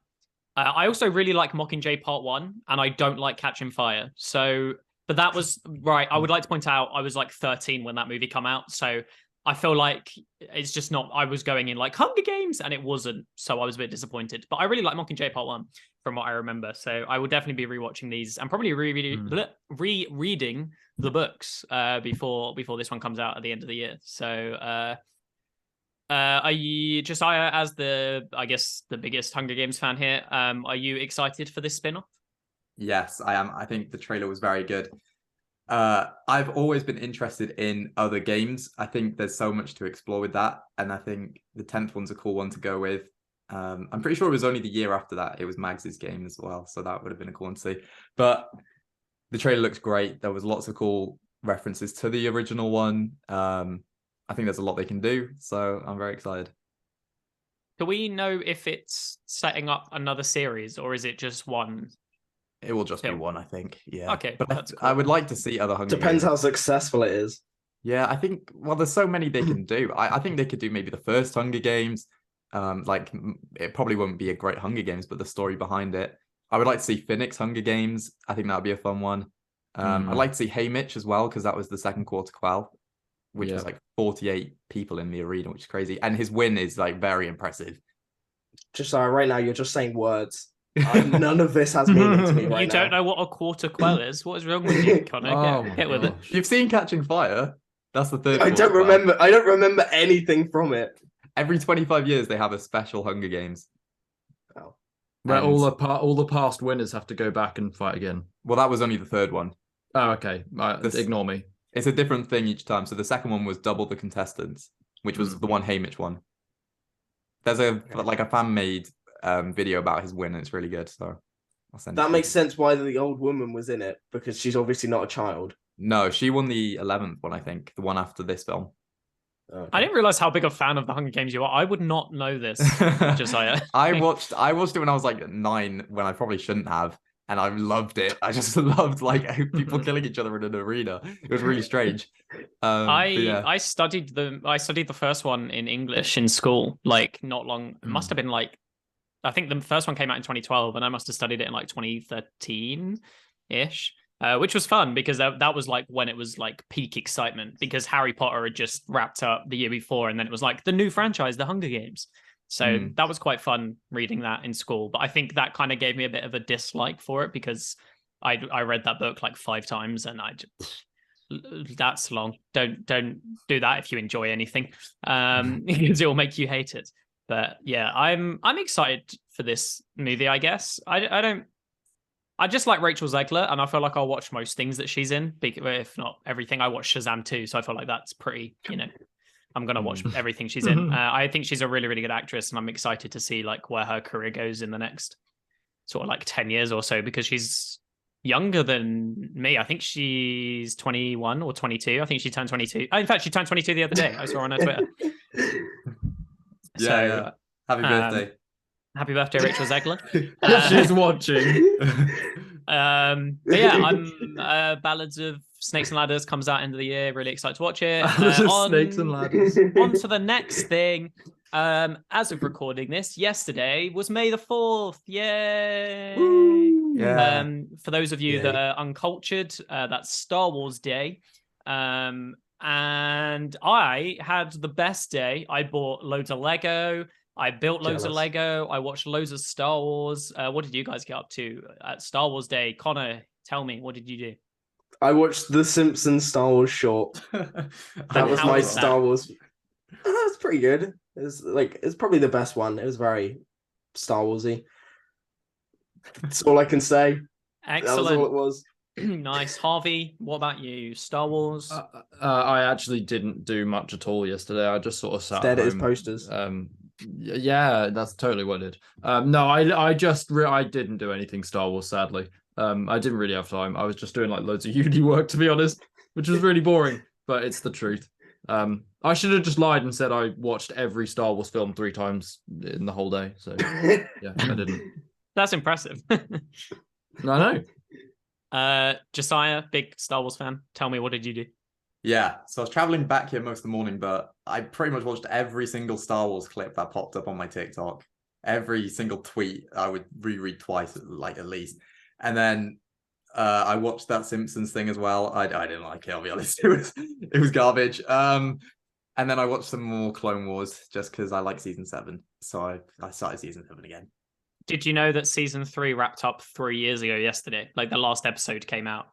I also really like Mockingjay Part 1, and I don't like Catching Fire. So, but that was right. I would like to point out I was like 13 when that movie came out, so I feel like it's just not, I was going in like Hunger Games and it wasn't. So I was a bit disappointed. But I really like Mockingjay Part 1 from what I remember. So I will definitely be rewatching these and probably rereading the books before this one comes out at the end of the year. So are you, Josiah, as the biggest Hunger Games fan here, are you excited for this spin-off? Yes, I am. I think the trailer was very good. I've always been interested in other games. I think there's so much to explore with that, and I think the 10th one's a cool one to go with. I'm pretty sure it was only the year after that it was Mags's game as well, so that would have been a cool one to see. But the trailer looks great. There was lots of cool references to the original one. I think there's a lot they can do, so I'm very excited. Do we know if it's setting up another series, or is it just one? It will just be one, I think. Yeah. Okay. But cool. I would like to see other Hunger Depends Games. how successful it is. Yeah, I think, well, there's so many they can do. I think they could do maybe the first Hunger Games. Like, it probably won't be a great Hunger Games, but the story behind it. I would like to see Phoenix Hunger Games. I think that would be a fun one. I'd like to see Haymitch as well, because that was the second quarter quell, which was like 48 people in the arena, which is crazy. And his win is like very impressive. Just right now, you're just saying words. None of this has meaning to me right now. You don't know what a quarter quell is? What is wrong with you, Connor? Get with it. You've seen Catching Fire? That's the third. I don't remember. I don't remember anything from it. Every 25 years, they have a special Hunger Games. Oh. Where all the past winners have to go back and fight again. Well, that was only the third one. Oh, okay. Ignore me. It's a different thing each time. So the second one was double the contestants, which was the one Haymitch won. There's a fan-made video about his win, and it's really good. So I'll send that makes sense why the old woman was in it, because she's obviously not a child. No, she won the 11th one, I think, the one after this film. Okay. I didn't realize how big a fan of the Hunger Games you are. I would not know this, Josiah. I watched it when I was like 9, when I probably shouldn't have, and I loved it. I just loved like people killing each other in an arena. It was really strange. I studied the first one in English in school, like not long. It must have been like, I think the first one came out in 2012, and I must have studied it in like 2013 ish. Which was fun because that was like when it was like peak excitement, because Harry Potter had just wrapped up the year before, and then it was like the new franchise, the Hunger Games. So that was quite fun reading that in school. But I think that kind of gave me a bit of a dislike for it, because I read that book like 5 times, and that's long. Don't do that if you enjoy anything, because it will make you hate it. But yeah, I'm excited for this movie. I guess I just like Rachel Zegler, and I feel like I'll watch most things that she's in, if not everything. I watch Shazam too, so I feel like that's pretty, I'm going to watch everything she's in. I think she's a really, really good actress, and I'm excited to see like where her career goes in the next sort of like 10 years or so, because she's younger than me. I think she's 21 or 22. I think she turned 22. In fact, she turned 22 the other day. I saw her on her Twitter. Yeah. Happy birthday. Happy birthday, Rachel Zegler. She's watching. But yeah, I'm Ballads of Snakes and Ladders comes out end of the year. Really excited to watch it. Snakes and Ladders. On to the next thing. As of recording this, yesterday was May the 4th. Yay! Yeah. For those of you that are uncultured, that's Star Wars Day. And I had the best day. I bought loads of Lego. I built loads of Lego. I watched loads of Star Wars. What did you guys get up to at Star Wars Day? Connor, tell me, what did you do? I watched the Simpsons Star Wars short. That was my Star Wars. It's pretty good. It's probably the best one. It was very Star Warsy. That's all I can say. Excellent. That was all it was. Nice. Harvey, what about you? Star Wars? I actually didn't do much at all yesterday. I just sort of sat stared at his posters. Yeah, that's totally what I did. No, I didn't do anything Star Wars, sadly. I didn't really have time. I was just doing like loads of uni work, to be honest, which was really boring, but it's the truth. I should have just lied and said I watched every Star Wars film 3 times in the whole day. So yeah, I didn't. That's impressive. I know. Josiah, big Star Wars fan. Tell me, what did you do? Yeah, so I was traveling back here most of the morning, but I pretty much watched every single Star Wars clip that popped up on my TikTok. Every single tweet I would reread twice, like at least. And then I watched that Simpsons thing as well. I didn't like it, I'll be honest. It was garbage. And then I watched some more Clone Wars just because I like season 7. So I started season 7 again. Did you know that season 3 wrapped up 3 years ago yesterday? Like the last episode came out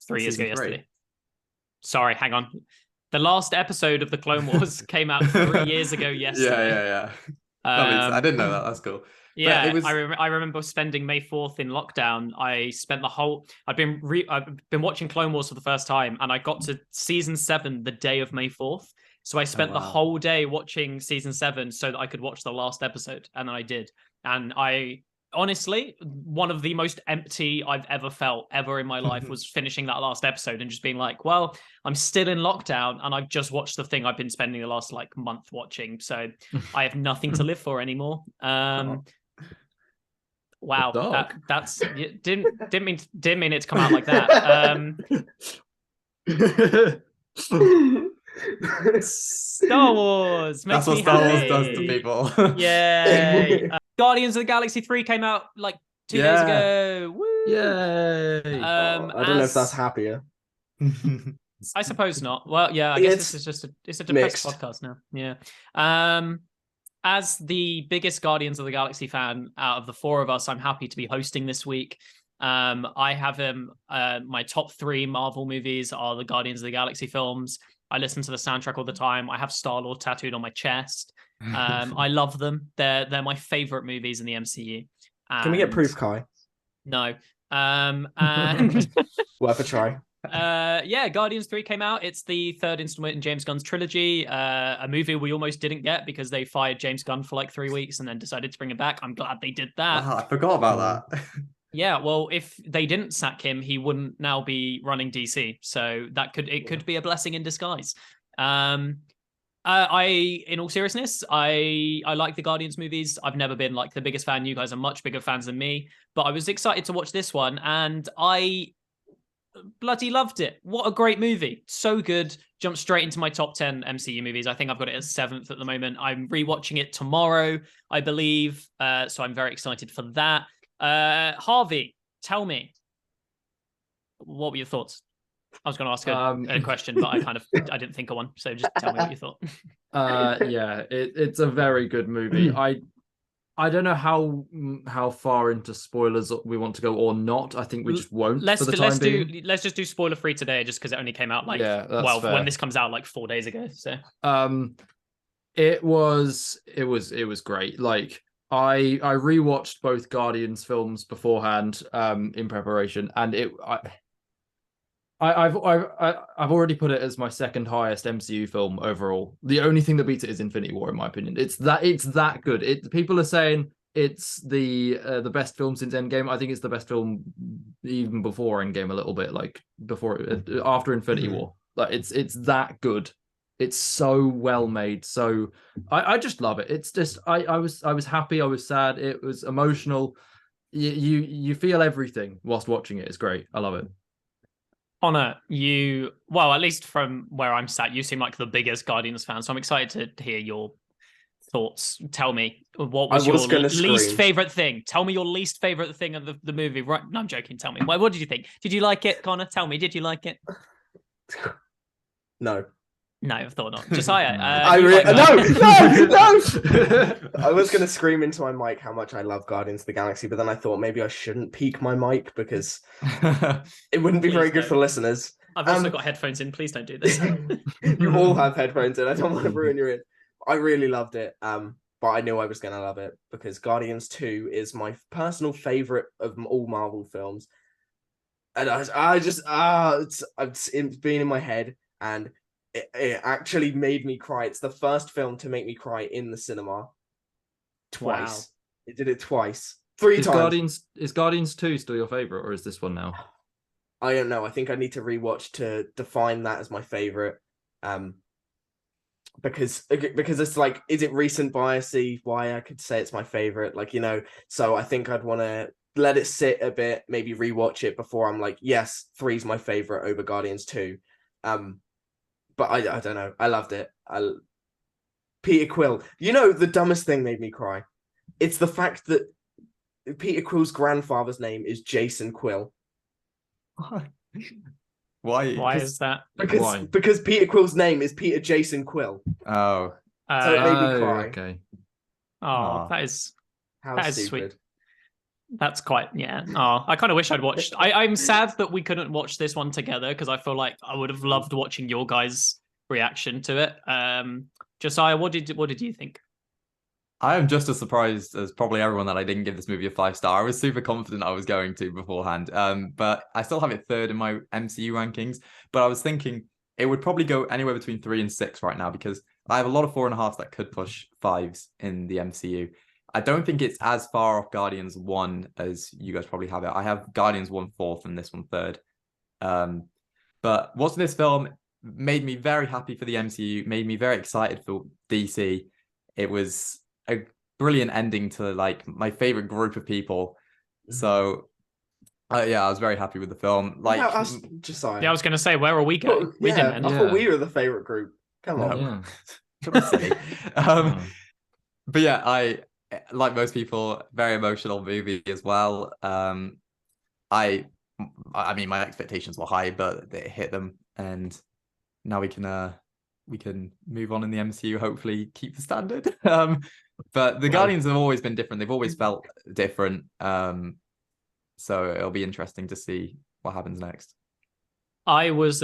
3 years ago yesterday. Sorry, hang on. The last episode of the Clone Wars came out 3 years ago yesterday. Yeah. I didn't know that. That's cool. Yeah, I remember spending May 4th in lockdown. I spent the whole. I've been watching Clone Wars for the first time, and I got to season 7 the day of May 4th. So I spent the whole day watching season 7 so that I could watch the last episode, and then I did. And I honestly, one of the most empty I've ever felt ever in my life was finishing that last episode and just being like, well, I'm still in lockdown and I've just watched the thing I've been spending the last like month watching. So I have nothing to live for anymore. Wow, that's didn't mean it to come out like that. Star Wars makes me happy. That's what Star Wars does to people. Yay! Guardians of the Galaxy 3 came out like 2 days ago. Woo! Yay! I don't know if that's happier. I suppose not. Well, yeah, I guess this is just it's a depressed podcast now. Yeah. As the biggest Guardians of the Galaxy fan out of the 4 of us, I'm happy to be hosting this week. I have my top 3 Marvel movies are the Guardians of the Galaxy films. I listen to the soundtrack all the time. I have Star-Lord tattooed on my chest. I love them. They're my favorite movies in the MCU. Can we get proof, Kai? No. And worth a try. Guardians 3 came out. It's the 3rd installment in James Gunn's trilogy. A movie we almost didn't get because they fired James Gunn for like 3 weeks and then decided to bring it back. I'm glad they did that. Wow, I forgot about that. Yeah, well, if they didn't sack him, he wouldn't now be running DC. So it could be a blessing in disguise. In all seriousness, I like the Guardians movies. I've never been like the biggest fan. You guys are much bigger fans than me, but I was excited to watch this one and I bloody loved it. What a great movie. So good. Jumped straight into my top 10 MCU movies. I think I've got it as 7th at the moment. I'm rewatching it tomorrow, I believe. So I'm very excited for that. Harvey, tell me, what were your thoughts? I was going to ask a question, but I didn't think of one. So just tell me what you thought. It's a very good movie. I don't know how far into spoilers we want to go or not. I think we just won't. Let's just do spoiler free today, just because it only came out when this comes out like 4 days ago. So it was great. Like I rewatched both Guardians films beforehand in preparation, and I've already put it as my 2nd highest MCU film overall. The only thing that beats it is Infinity War, in my opinion. It's that good. People are saying it's the best film since Endgame. I think it's the best film even before Endgame a little bit, like after Infinity War. Like it's that good. It's so well made. So I just love it. It's just I was happy. I was sad. It was emotional. You feel everything whilst watching it. It's great. I love it. Connor, at least from where I'm sat, you seem like the biggest Guardians fan, so I'm excited to hear your thoughts. Tell me, what was your least favorite thing? Tell me your least favorite thing of the movie. Right? No, I'm joking. Tell me. What did you think? Did you like it, Connor? Tell me. Did you like it? No. No, I thought not. Josiah. No. I was going to scream into my mic how much I love Guardians of the Galaxy, but then I thought maybe I shouldn't peak my mic because it wouldn't be very good for listeners. I've also got headphones in. Please don't do this. You all have headphones in. I don't want to ruin your ear. I really loved it, but I knew I was going to love it because Guardians 2 is my personal favorite of all Marvel films. And it's been in my head, and it actually made me cry. It's the first film to make me cry in the cinema. Twice. Wow. It did it twice. 3 times. Is Guardians 2 still your favorite, or is this one now? I don't know. I think I need to rewatch to define that as my favorite. Because it's like, is it recent biasy why I could say it's my favorite? Like, so I think I'd want to let it sit a bit, maybe rewatch it before I'm like, yes, 3's my favorite over Guardians 2. But I don't know. I loved it. Peter Quill. The dumbest thing made me cry. It's the fact that Peter Quill's grandfather's name is Jason Quill. Why is that? Because Peter Quill's name is Peter Jason Quill. Oh. So it made me cry. Okay. Oh, that is sweet. That's quite, yeah. Oh, I kind of wish I'd watched. I'm sad that we couldn't watch this one together because I feel like I would have loved watching your guys' reaction to it. Josiah, what did you think? I am just as surprised as probably everyone that I didn't give this movie a 5-star. I was super confident I was going to beforehand. But I still have it third in my MCU rankings. But I was thinking it would probably go anywhere between 3 and 6 right now, because I have a lot of 4.5s that could push 5s in the MCU. I don't think it's as far off Guardians 1 as you guys probably have it. I have Guardians 1 4th and this one 3rd. But watching this film made me very happy for the MCU, made me very excited for DC. It was a brilliant ending to like my favorite group of people. So yeah, I was very happy with the film. Like, I was just sorry. Yeah, I was going to say, where are we going? Well, yeah, I thought we were the favorite group. Come on. But yeah, I like most people, very emotional movie as well. I mean, my expectations were high, but they hit them, and now we can move on in the MCU. Hopefully, keep the standard. But the Guardians have always been different. They've always felt different. So it'll be interesting to see what happens next. I was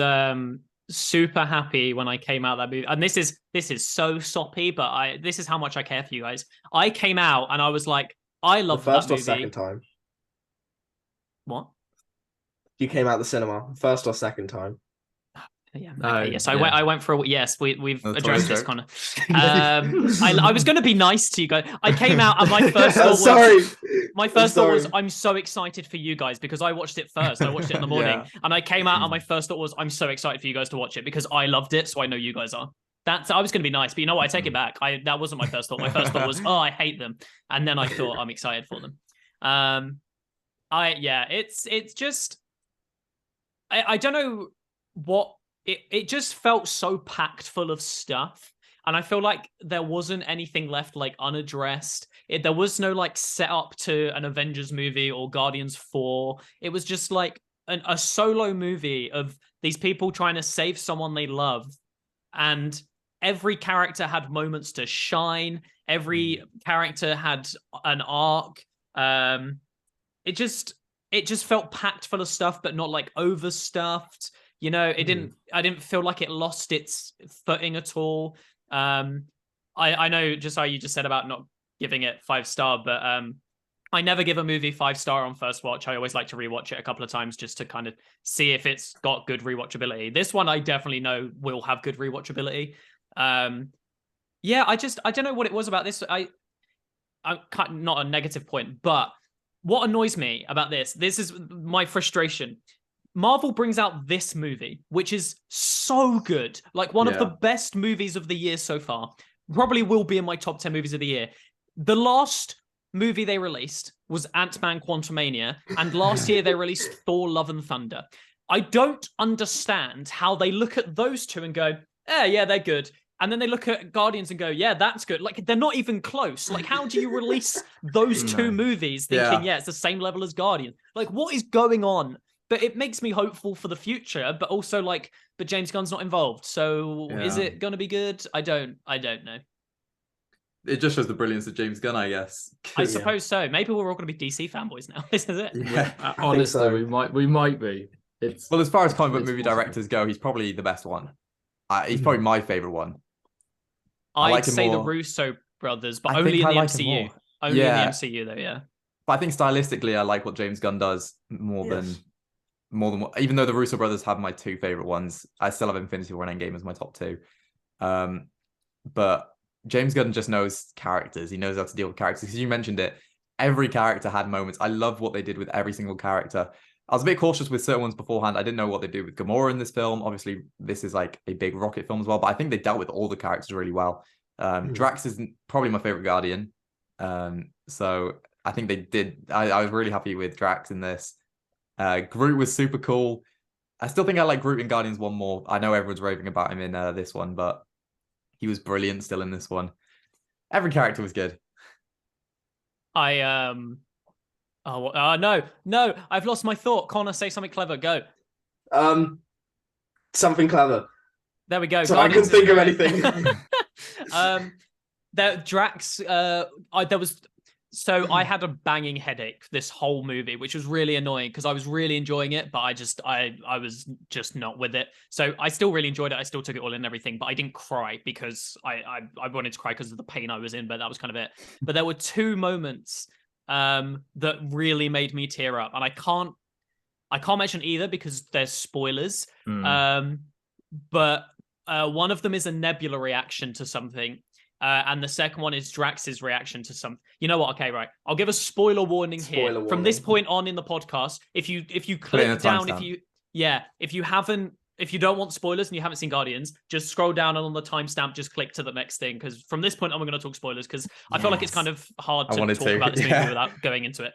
super happy when I came out of that movie, and this is so soppy, but this is how much I care for you guys. I came out and I was like, I love that movie. First or second time? What? You came out the cinema first or second time? Yeah. Okay. Yes, I went for a yes. We've addressed this, Connor. I was going to be nice to you guys. I came out and my first thought was, I'm so excited for you guys because I watched it first. I watched it in the morning, and I came out and my first thought was, I'm so excited for you guys to watch it because I loved it, so I know you guys are. I was going to be nice, but you know what? I take it back. That wasn't my first thought. My first thought was, oh, I hate them, and then I thought I'm excited for them. It's just I don't know what. It just felt so packed full of stuff, and I feel like there wasn't anything left like unaddressed. There was no like setup to an Avengers movie or Guardians 4. It was just like a solo movie of these people trying to save someone they love, and every character had moments to shine. Every character had an arc. It just felt packed full of stuff, but not like overstuffed. You know, I didn't feel like it lost its footing at all. I know just how you just said about not giving it 5-star, but I never give a movie 5-star on first watch. I always like to rewatch it a couple of times just to kind of see if it's got good rewatchability. This one I definitely know will have good rewatchability. I don't know what it was about this. I'm not a negative point, but what annoys me about this is my frustration. Marvel brings out this movie, which is so good, like one of the best movies of the year so far. Probably will be in my top 10 movies of the year. The last movie they released was Ant-Man Quantumania, and last year they released Thor Love and Thunder. I don't understand how they look at those two and go, yeah, they're good. And then they look at Guardians and go, yeah, that's good. Like, they're not even close. Like, how do you release those two movies thinking, it's the same level as Guardians? Like, what is going on? But it makes me hopeful for the future, but also like, but James Gunn's not involved. So is it going to be good? I don't know. It just shows the brilliance of James Gunn, I guess. I suppose so. Maybe we're all going to be DC fanboys now. This is it. Yeah. Honestly, we might be. Well, as far as comic book movie directors go, he's probably the best one. He's probably my favorite one. I'd say the Russo brothers, but only in the MCU. Only in the MCU, though, yeah. But I think stylistically, I like what James Gunn does more than what, even though the Russo brothers have my 2 favorite ones, I still have Infinity War and Endgame as my top 2. But James Gunn just knows characters. He knows how to deal with characters. Because you mentioned it, every character had moments. I love what they did with every single character. I was a bit cautious with certain ones beforehand. I didn't know what they do with Gamora in this film. Obviously, this is like a big Rocket film as well, but I think they dealt with all the characters really well. Drax is probably my favorite Guardian. So I think they did. I was really happy with Drax in this. Groot was super cool. I still think I like Groot in Guardians 1 more. I know everyone's raving about him in this one, but he was brilliant still in this one. Every character was good. No, I've lost my thought. Connor, say something clever. Go. Something clever. There we go. So I couldn't think of anything. Drax. There was So I had a banging headache this whole movie, which was really annoying because I was really enjoying it, but I was just not with it. So I still really enjoyed it. I still took it all in and everything, but I didn't cry because I wanted to cry because of the pain I was in, but that was kind of it. But there were two moments that really made me tear up, and I can't mention either because there's spoilers. But one of them is a Nebula reaction to something. And the second one is Drax's reaction to some. You know what? Okay, right. I'll give a spoiler warning here. Warning. From this point on in the podcast, if you click down, if you don't want spoilers and you haven't seen Guardians, just scroll down and on the timestamp, just click to the next thing. Because from this point on, we're going to talk spoilers because I feel like it's kind of hard to talk about this movie without going into it.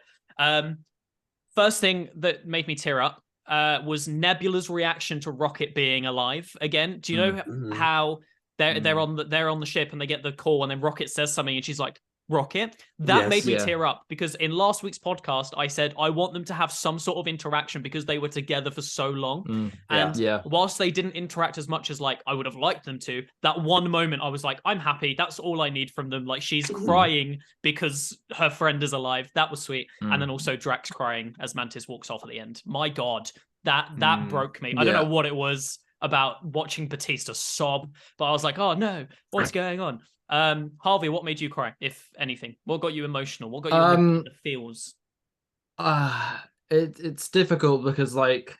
First thing that made me tear up was Nebula's reaction to Rocket being alive again. Do you know how? They're on the ship and they get the call and then Rocket says something and she's like, Rocket? That made me tear up because in last week's podcast, I said I want them to have some sort of interaction because they were together for so long. Whilst they didn't interact as much as like I would have liked them to, that one moment I was like, I'm happy. That's all I need from them. Like she's crying because her friend is alive. That was sweet. And then also Drax crying as Mantis walks off at the end. My God, that broke me. I don't know what it was about watching Batista sob, but I was like, oh no, what's going on? Harvey, what made you cry, if anything? What got you emotional? What got you in the feels? It's difficult because like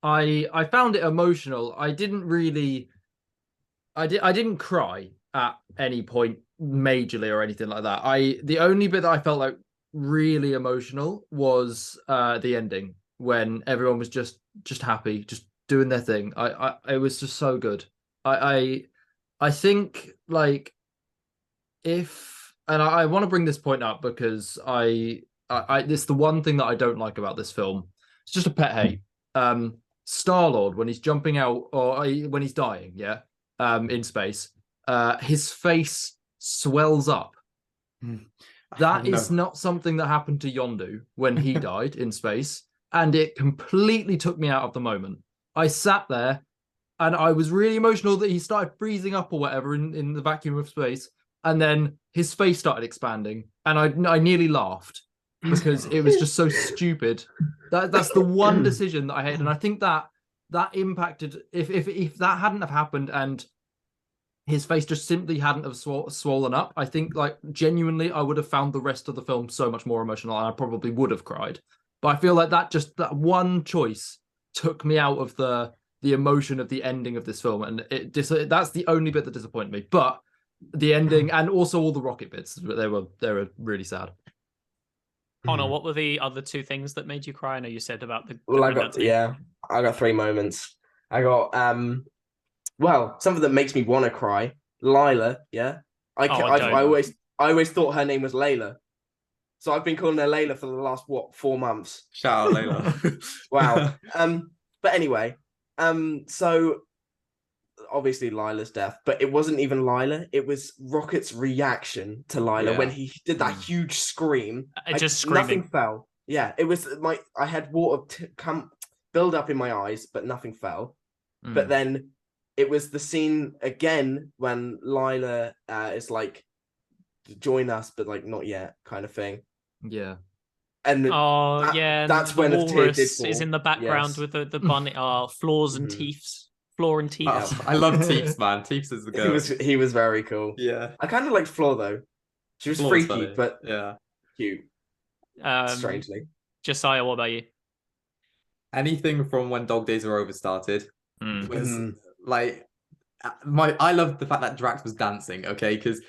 I found it emotional. I didn't cry at any point majorly or anything like that. The only bit that I felt like really emotional was the ending when everyone was just happy, just doing their thing. It was just so good. I think like I want to bring this point up because it's the one thing that I don't like about this film. It's just a pet hate. Star-Lord, when he's jumping out or when he's dying, in space, his face swells up. That is not something that happened to Yondu when he died in space, and it completely took me out of the moment. I sat there and I was really emotional that he started freezing up or whatever in the vacuum of space. And then his face started expanding and I nearly laughed because it was just so stupid. That's the one decision that I hated. And I think that impacted, if that hadn't have happened and his face just simply hadn't have swollen up, I think like genuinely I would have found the rest of the film so much more emotional and I probably would have cried. But I feel like that one choice took me out of the emotion of the ending of this film, and that's the only bit that disappointed me. But the ending and also all the Rocket bits, they were really sad. Connor, what were the other two things that made you cry? I know you said about the. I got three moments. I got something that makes me want to cry. Lila, I always thought her name was Layla. So I've been calling her Layla for the last 4 months. Shout out Layla. Wow. But anyway, so obviously Lila's death, but it wasn't even Lila. It was Rocket's reaction to Lila when he did that huge scream. Just screaming. Nothing fell. Yeah, it was I had water come build up in my eyes, but nothing fell. But then it was the scene again when Lila is like, join us, but like not yet, kind of thing. Yeah. And that's when the tear did fall. Is in the background with the bunny. Floors and teeths. Floor and teeth. Oh, I love Teeps, man. Teeps is the girl. He was very cool. Yeah. I kind of liked Floor though. She was freaky, funny. but yeah, cute. Strangely. Josiah, what about you? Anything from when Dog Days Are Over started was like I love the fact that Drax was dancing. Okay, because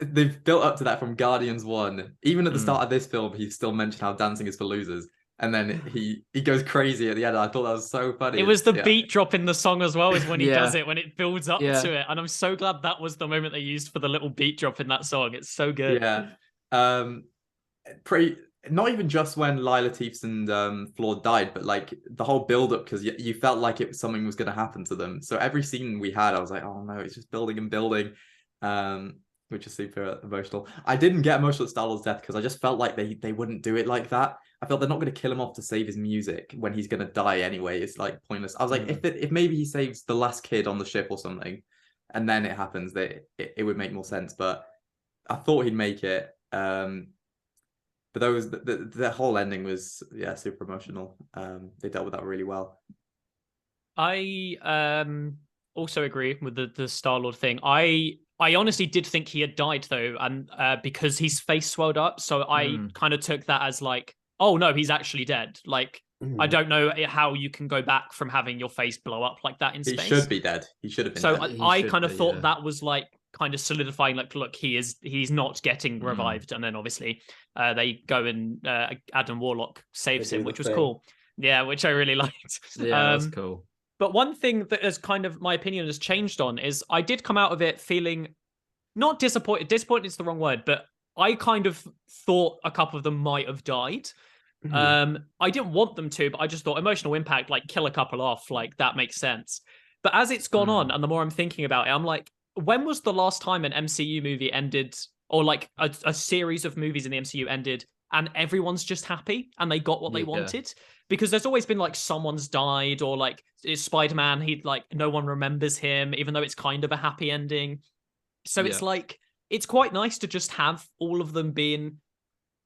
they've built up to that from Guardians 1. Even at the start of this film, he still mentioned how dancing is for losers. And then he goes crazy at the end. I thought that was so funny. It was the beat drop in the song as well, is when he does it, when it builds up to it. And I'm so glad that was the moment they used for the little beat drop in that song. It's so good. Yeah. Not even just when Lila Teefs and Floor died, but like the whole build up, because you felt like something was going to happen to them. So every scene we had, I was like, oh no, it's just building and building. Which is super emotional. I didn't get emotional at Star-Lord's death because I just felt like they wouldn't do it like that. I felt they're not going to kill him off to save his music when he's going to die anyway. It's like pointless. I was like, if maybe he saves the last kid on the ship or something, and then it happens, that it would make more sense. But I thought he'd make it. But the whole ending was super emotional. They dealt with that really well. I also agree with the Star-Lord thing. I honestly did think he had died though, and because his face swelled up, so I kind of took that as like, oh no, he's actually dead. Like I don't know how you can go back from having your face blow up like that in space. He should be dead. He should have been dead. So I kind of thought that was like kind of solidifying, like, look, he's not getting revived. And then obviously they go and Adam Warlock saves him, which was cool. Yeah, which I really liked. Yeah, that's cool. But one thing that has kind of, my opinion has changed on is I did come out of it feeling not disappointed. Disappointed is the wrong word, but I kind of thought a couple of them might have died. I didn't want them to, but I just thought emotional impact, like kill a couple off, like that makes sense. But as it's gone on, and the more I'm thinking about it, I'm like, when was the last time an MCU movie ended, or like a series of movies in the MCU ended, and everyone's just happy and they got what they wanted? Because there's always been like someone's died, or like Spider-Man, he'd like no one remembers him, even though it's kind of a happy ending. So it's like, it's quite nice to just have all of them being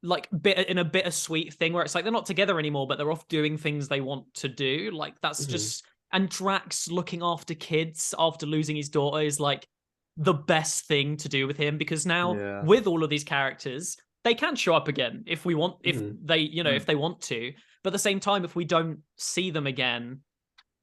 like in a bittersweet thing where it's like they're not together anymore, but they're off doing things they want to do. Like that's just, and Drax looking after kids after losing his daughter is like the best thing to do with him, because now with all of these characters, they can show up again if we want, if they, you know, if they want to. But at the same time, if we don't see them again,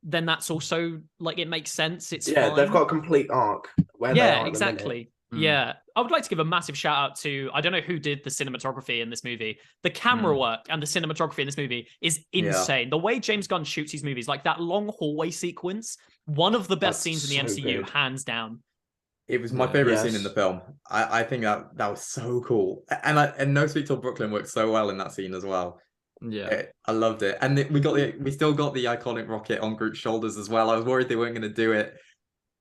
then that's also like, it makes sense. It's fine. They've got a complete arc where they are exactly. Yeah, I would like to give a massive shout out to, I don't know who did the cinematography in this movie. The camera work and the cinematography in this movie is insane. The way James Gunn shoots his movies, like that long hallway sequence, one of the best scenes in the MCU, hands down. It was my favorite scene in the film. I think that was so cool, and No Sweet Till Brooklyn worked so well in that scene as well. I loved it, and we still got the iconic rocket on Groot's shoulders as well. I was worried they weren't going to do it.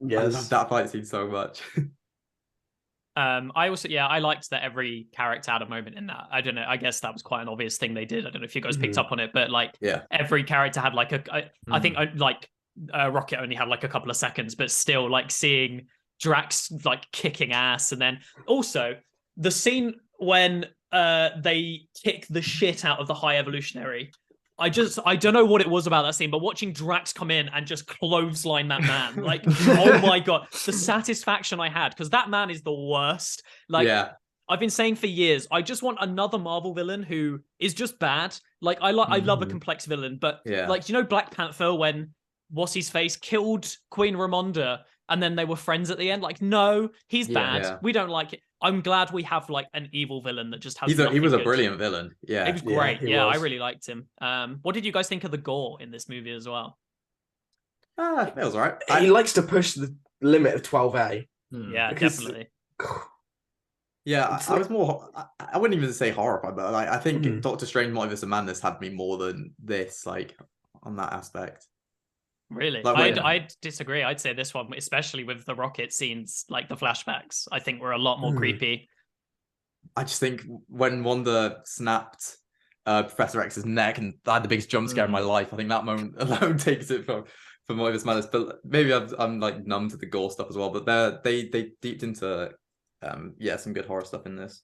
I love that fight scene so much. I also, I liked that every character had a moment in that. I don't know, I guess that was quite an obvious thing they did. I don't know if you guys picked up on it, but like every character had like I think like Rocket only had like a couple of seconds, but still like seeing Drax like kicking ass. And then also the scene when they kick the shit out of the High Evolutionary. I don't know what it was about that scene, but watching Drax come in and just clothesline that man, like, oh my God, the satisfaction I had, because that man is the worst. Like, I've been saying for years, I just want another Marvel villain who is just bad. Like, I love a complex villain, but like, you know, Black Panther, when what's his face killed Queen Ramonda, and then they were friends at the end. Like, no, he's bad. We don't like it. I'm glad we have like an evil villain that just has. He was a brilliant villain. Yeah, he was great. I really liked him. What did you guys think of the gore in this movie as well? It was alright. He likes to push the limit of 12A. Yeah, definitely. Yeah, I was more. I wouldn't even say horrified, but like I think Doctor Strange Multiverse of Madness had me more than this, like on that aspect. Really? Like, I'd disagree. I'd say this one, especially with the rocket scenes, like the flashbacks, I think were a lot more creepy. I just think when Wanda snapped Professor X's neck and I had the biggest jump scare in my life, I think that moment alone takes it for Multiverse Madness. But maybe I'm like numb to the gore stuff as well. But they deeped into some good horror stuff in this.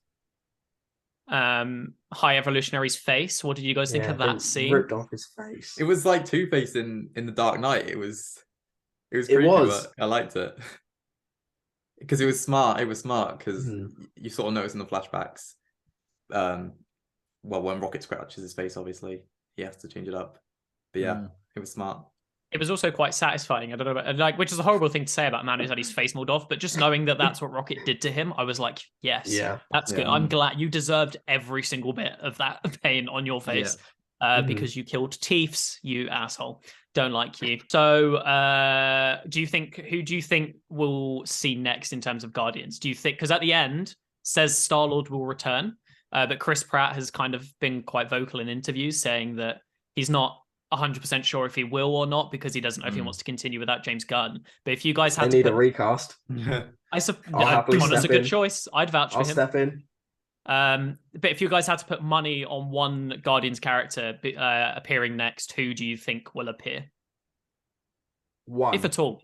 High Evolutionary's face. What did you guys think of that scene? Ripped off his face. It was like Two-Face in the Dark Knight. It was creepy, but I liked it because it was smart. It was smart because you sort of notice in the flashbacks. Well, when Rocket scratches his face, obviously he has to change it up. But it was smart. It was also quite satisfying. I don't know, like, which is a horrible thing to say about a man who's had his face mauled off, but just knowing that that's what Rocket did to him, I was like, yes, that's good. I'm glad you deserved every single bit of that pain on your face because you killed Teefs, you asshole. Don't like you. So, who do you think we'll see next in terms of Guardians? Do you think, because at the end says Star-Lord will return, but Chris Pratt has kind of been quite vocal in interviews saying that he's not 100% sure if he will or not, because he doesn't know if he wants to continue without James Gunn. But if you guys had a recast, Connor's a good choice. I'd vouch for him. I'll step in. But if you guys had to put money on one Guardians character appearing next, who do you think will appear? One, if at all,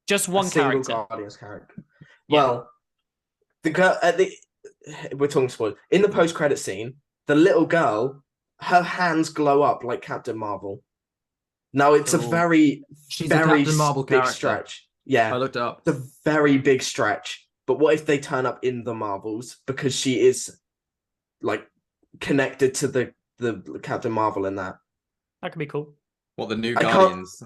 just one character. Guardians character. Well, the girl we're talking spoilers in the post-credit scene. the little girl, her hands glow up like Captain Marvel. Now it's a very, She's very a Captain Marvel big character. stretch. Yeah, I looked it up. It's a very big stretch. But what if they turn up in the Marvels because she is like connected to the Captain Marvel in that? That could be cool. What, the new Guardians?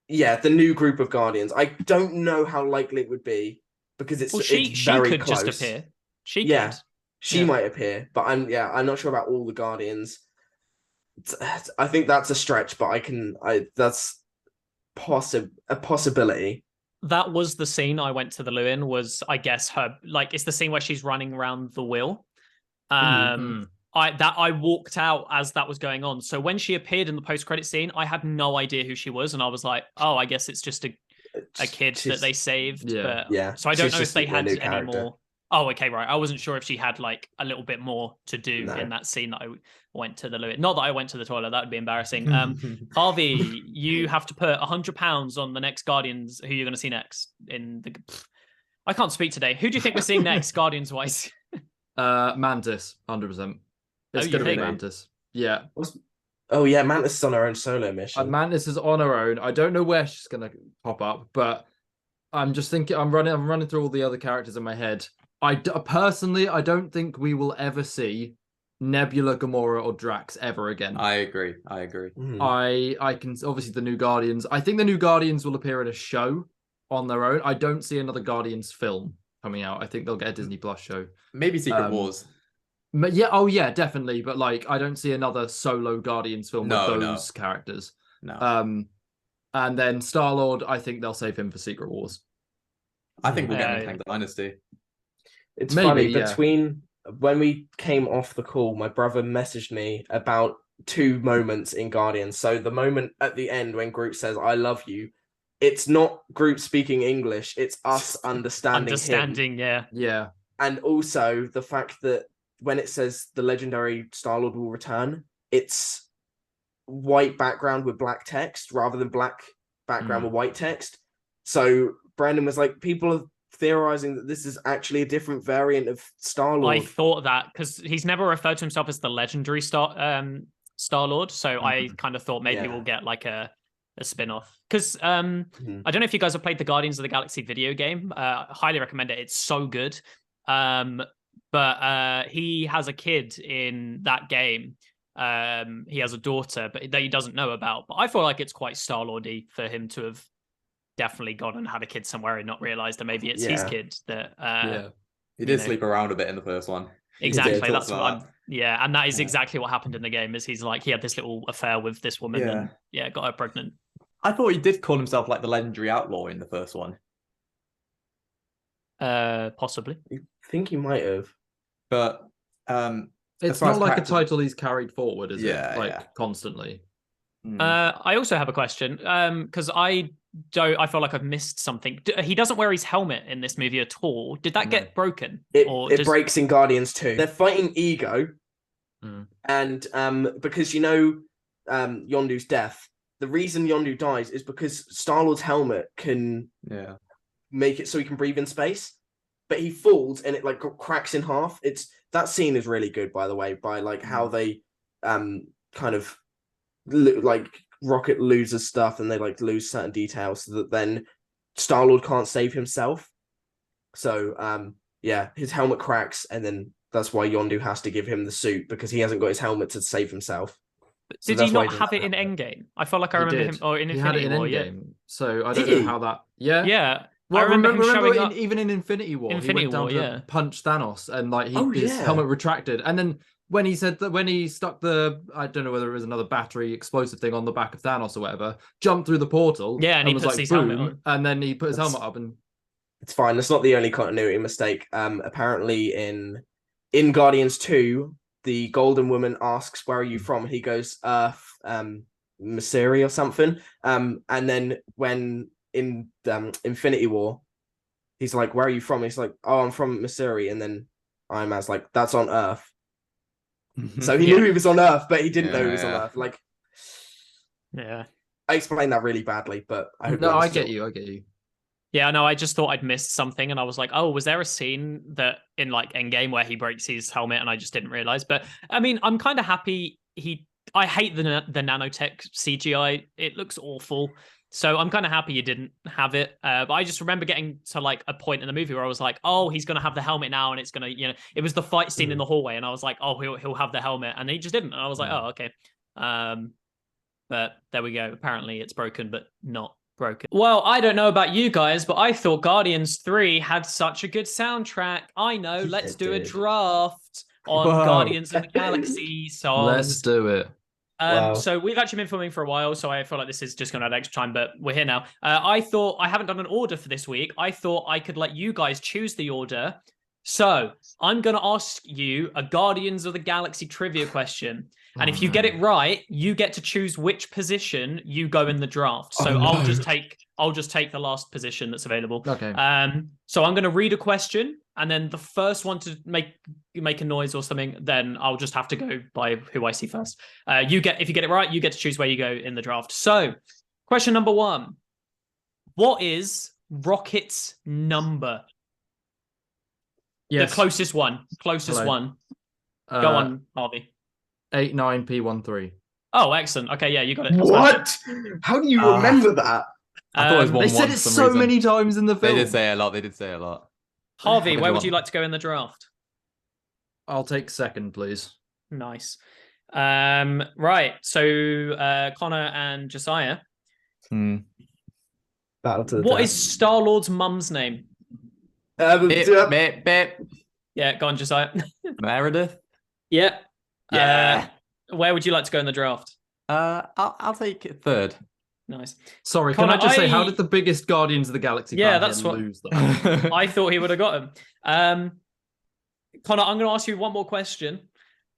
Yeah, the new group of Guardians. I don't know how likely it would be because it's she very could close. just appear. She might appear, but I'm not sure about all the Guardians. I think that's a stretch, but that's a possibility. That was the scene I went to the Lewin, was I guess her, like, it's the scene where she's running around the wheel. I walked out as that was going on. So when she appeared in the post-credit scene, I had no idea who she was, and I was like, oh, I guess it's just a kid that they saved. Yeah. But, so I don't know if they had any more. Oh, okay, right. I wasn't sure if she had like a little bit more to do in that scene that I went to the Lewin. Not that I went to the toilet, that would be embarrassing. Harvey, you have to put £100 on the next Guardians. Who you're going to see next in the? I can't speak today. Who do you think we're seeing next, Guardians wise? Mantis, 100%. It's going to be Mantis. Yeah. Oh yeah, Mantis is on her own solo mission. Mantis is on her own. I don't know where she's going to pop up, but I'm just thinking. I'm running through all the other characters in my head. Personally, I don't think we will ever see Nebula, Gamora, or Drax ever again. I agree. I can obviously the new Guardians. I think the new Guardians will appear in a show on their own. I don't see another Guardians film coming out. I think they'll get a Disney Plus show. Maybe Secret Wars. Yeah. Oh yeah, definitely. But like, I don't see another solo Guardians film with those characters. No. And then Star-Lord, I think they'll save him for Secret Wars. I think we'll get Kang Dynasty. It's funny, between when we came off the call, my brother messaged me about two moments in Guardians. So the moment at the end when Groot says, I love you, it's not Groot speaking English, it's us understanding him. Yeah. And also the fact that when it says the legendary Star-Lord will return, it's white background with black text rather than black background with white text. So Brandon was like, people have theorizing that this is actually a different variant of Star-Lord. I thought that because he's never referred to himself as the legendary Star-Lord, so I kind of thought maybe we'll get like a spin-off. Because I don't know if you guys have played the Guardians of the Galaxy video game. Highly recommend it. It's so good. But he has a kid in that game. He has a daughter, but that he doesn't know about. But I feel like it's quite Star-Lord-y for him to have definitely gone and had a kid somewhere and not realized that maybe it's his kid that he did sleep around a bit in the first one. Exactly. That's what I'm and that is exactly what happened in the game. Is he's like he had this little affair with this woman and got her pregnant. I thought he did call himself like the legendary outlaw in the first one. Possibly. I think he might have. But it's not like a title he's carried forward, is it? Like constantly. I also have a question because I feel like I've missed something. He doesn't wear his helmet in this movie at all. Did that get broken? It breaks in Guardians 2. They're fighting Ego, and because Yondu's death, the reason Yondu dies is because Star-Lord's helmet can make it so he can breathe in space, but he falls and it like cracks in half. That scene is really good, by the way, by like how they kind of like Rocket loses stuff and they like lose certain details so that then Star-Lord can't save himself. So his helmet cracks and then that's why Yondu has to give him the suit because he hasn't got his helmet to save himself. Did he not have it in Endgame? I feel like I remember him or in Infinity War. Endgame. So I don't know how that. Yeah. Well, I remember him showing up even in Infinity War. He went down to punch Thanos and like his helmet retracted, and then when he said that when he stuck I don't know whether it was another battery explosive thing on the back of Thanos or whatever, jumped through the portal. Yeah, and he was puts like, his boom, helmet on. and then he put his helmet up and. It's fine. That's not the only continuity mistake. Apparently in Guardians 2, the Golden Woman asks, "Where are you from?" He goes, "Earth, Missouri or something." And then when in Infinity War, he's like, "Where are you from?" He's like, "Oh, I'm from Missouri." And then Iron Man's like, "That's on Earth." So he knew he was on Earth, but he didn't know he was on Earth. Like, I explained that really badly, but I hope I get you. Yeah, no, I just thought I'd missed something, and I was like, "Oh, was there a scene that in like Endgame where he breaks his helmet?" And I just didn't realize. But I mean, I'm kind of happy. I hate the nanotech CGI. It looks awful. So I'm kind of happy you didn't have it. But I just remember getting to like a point in the movie where I was like, "Oh, he's gonna have the helmet now, and it's gonna, it was the fight scene in the hallway, and I was like, "Oh, he'll have the helmet," and he just didn't, and I was like, "Oh, okay." But there we go. Apparently, it's broken, but not broken. Well, I don't know about you guys, but I thought Guardians 3 had such a good soundtrack. I know, let's do a draft on Guardians of the Galaxy songs. Let's do it. So we've actually been filming for a while, so I feel like this is just going to add extra time, but we're here now. I thought I haven't done an order for this week. I thought I could let you guys choose the order. So I'm going to ask you a Guardians of the Galaxy trivia question. And if you get it right, you get to choose which position you go in the draft. So I'll just take the last position that's available. Okay. So I'm going to read a question, and then the first one to make a noise or something, then I'll just have to go by who I see first. If you get it right, you get to choose where you go in the draft. So, question number 1: what is Rocket's number? Yes. The closest one. One. Go on, Harvey. 89P13. Oh, excellent. Okay, yeah, you got it. What? How do you remember that? I thought it was 1-1. They said it so many times in the film. They did say a lot. Harvey, where would you like to go in the draft? I'll take second, please. Nice. Right. So Connor and Josiah. What is Star-Lord's mum's name? Bip. Yeah, go on, Josiah. Meredith. Yeah. Yeah. Where would you like to go in the draft? I'll take third. Nice. Sorry, Connor, can I just say, how did the biggest Guardians of the Galaxy lose them? I thought he would have got him. Connor, I'm going to ask you one more question.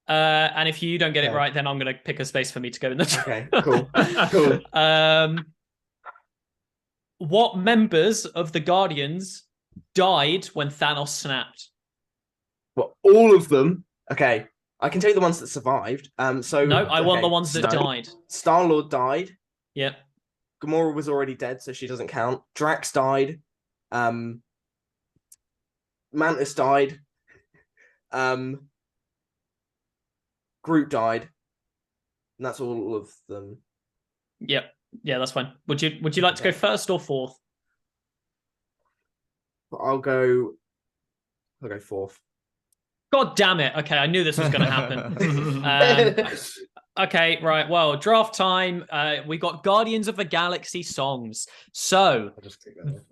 And if you don't get it right, then I'm going to pick a space for me to go in the draft. Okay, cool. What members of the Guardians died when Thanos snapped? Well, all of them. Okay, I can tell you the ones that survived. No, I want the ones that died. Star-Lord died. Yep. Gamora was already dead, so she doesn't count. Drax died. Mantis died. Groot died. And that's all of them. Yep. Yeah, that's fine. Would you like to go first or fourth? I'll go fourth. God damn it. Okay, I knew this was going to happen. Okay, right. Well, draft time. We got Guardians of the Galaxy songs. So,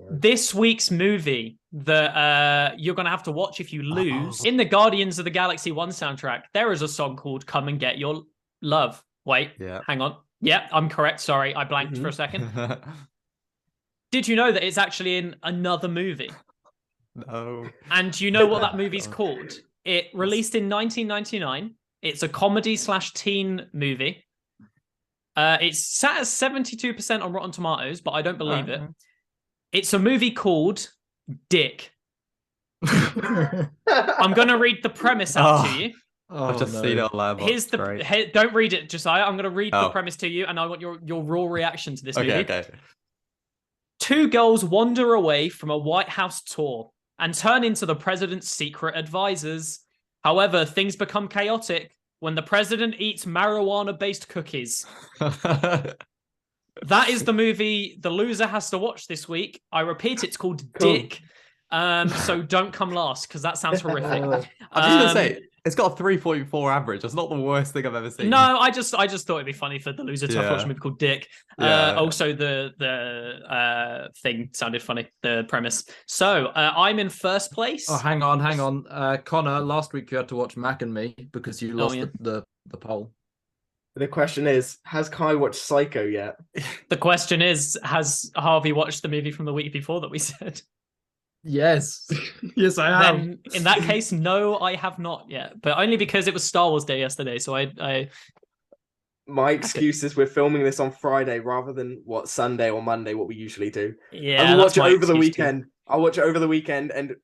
this week's movie that you're going to have to watch if you lose, in the Guardians of the Galaxy 1 soundtrack, there is a song called Come and Get Your Love. Wait, hang on. Yeah, I'm correct. Sorry, I blanked for a second. Did you know that it's actually in another movie? No. And do you know what that movie's called? It released in 1999. It's a comedy/teen movie. It's sat at 72% on Rotten Tomatoes, but I don't believe it. It's a movie called Dick. I'm going to read the premise out to you. I've just seen it on loud. Here's the don't read it, Josiah. I'm going to read the premise to you, and I want your raw reaction to this movie. Okay. Two girls wander away from a White House tour and turn into the president's secret advisors. However, things become chaotic when the president eats marijuana-based cookies. That is the movie the loser has to watch this week. I repeat, it's called Dick. So don't come last, because that sounds horrific. I was just going to say, it's got a 3.4 average. That's not the worst thing I've ever seen. No, I just thought it'd be funny for the loser to watch a movie called Dick. Also, the thing sounded funny, the premise. So I'm in first place. Oh, hang on. Connor, last week you had to watch Mac and Me because you lost the poll. The question is, has Kai watched Psycho yet? The question is, has Harvey watched the movie from the week before that we said? Yes. Yes, I have. Then, in that case, no, I have not yet. But only because it was Star Wars Day yesterday, so I... My excuse is we're filming this on Friday rather than Sunday or Monday, what we usually do. Yeah, I'll watch it over the weekend. I'll watch it over the weekend, and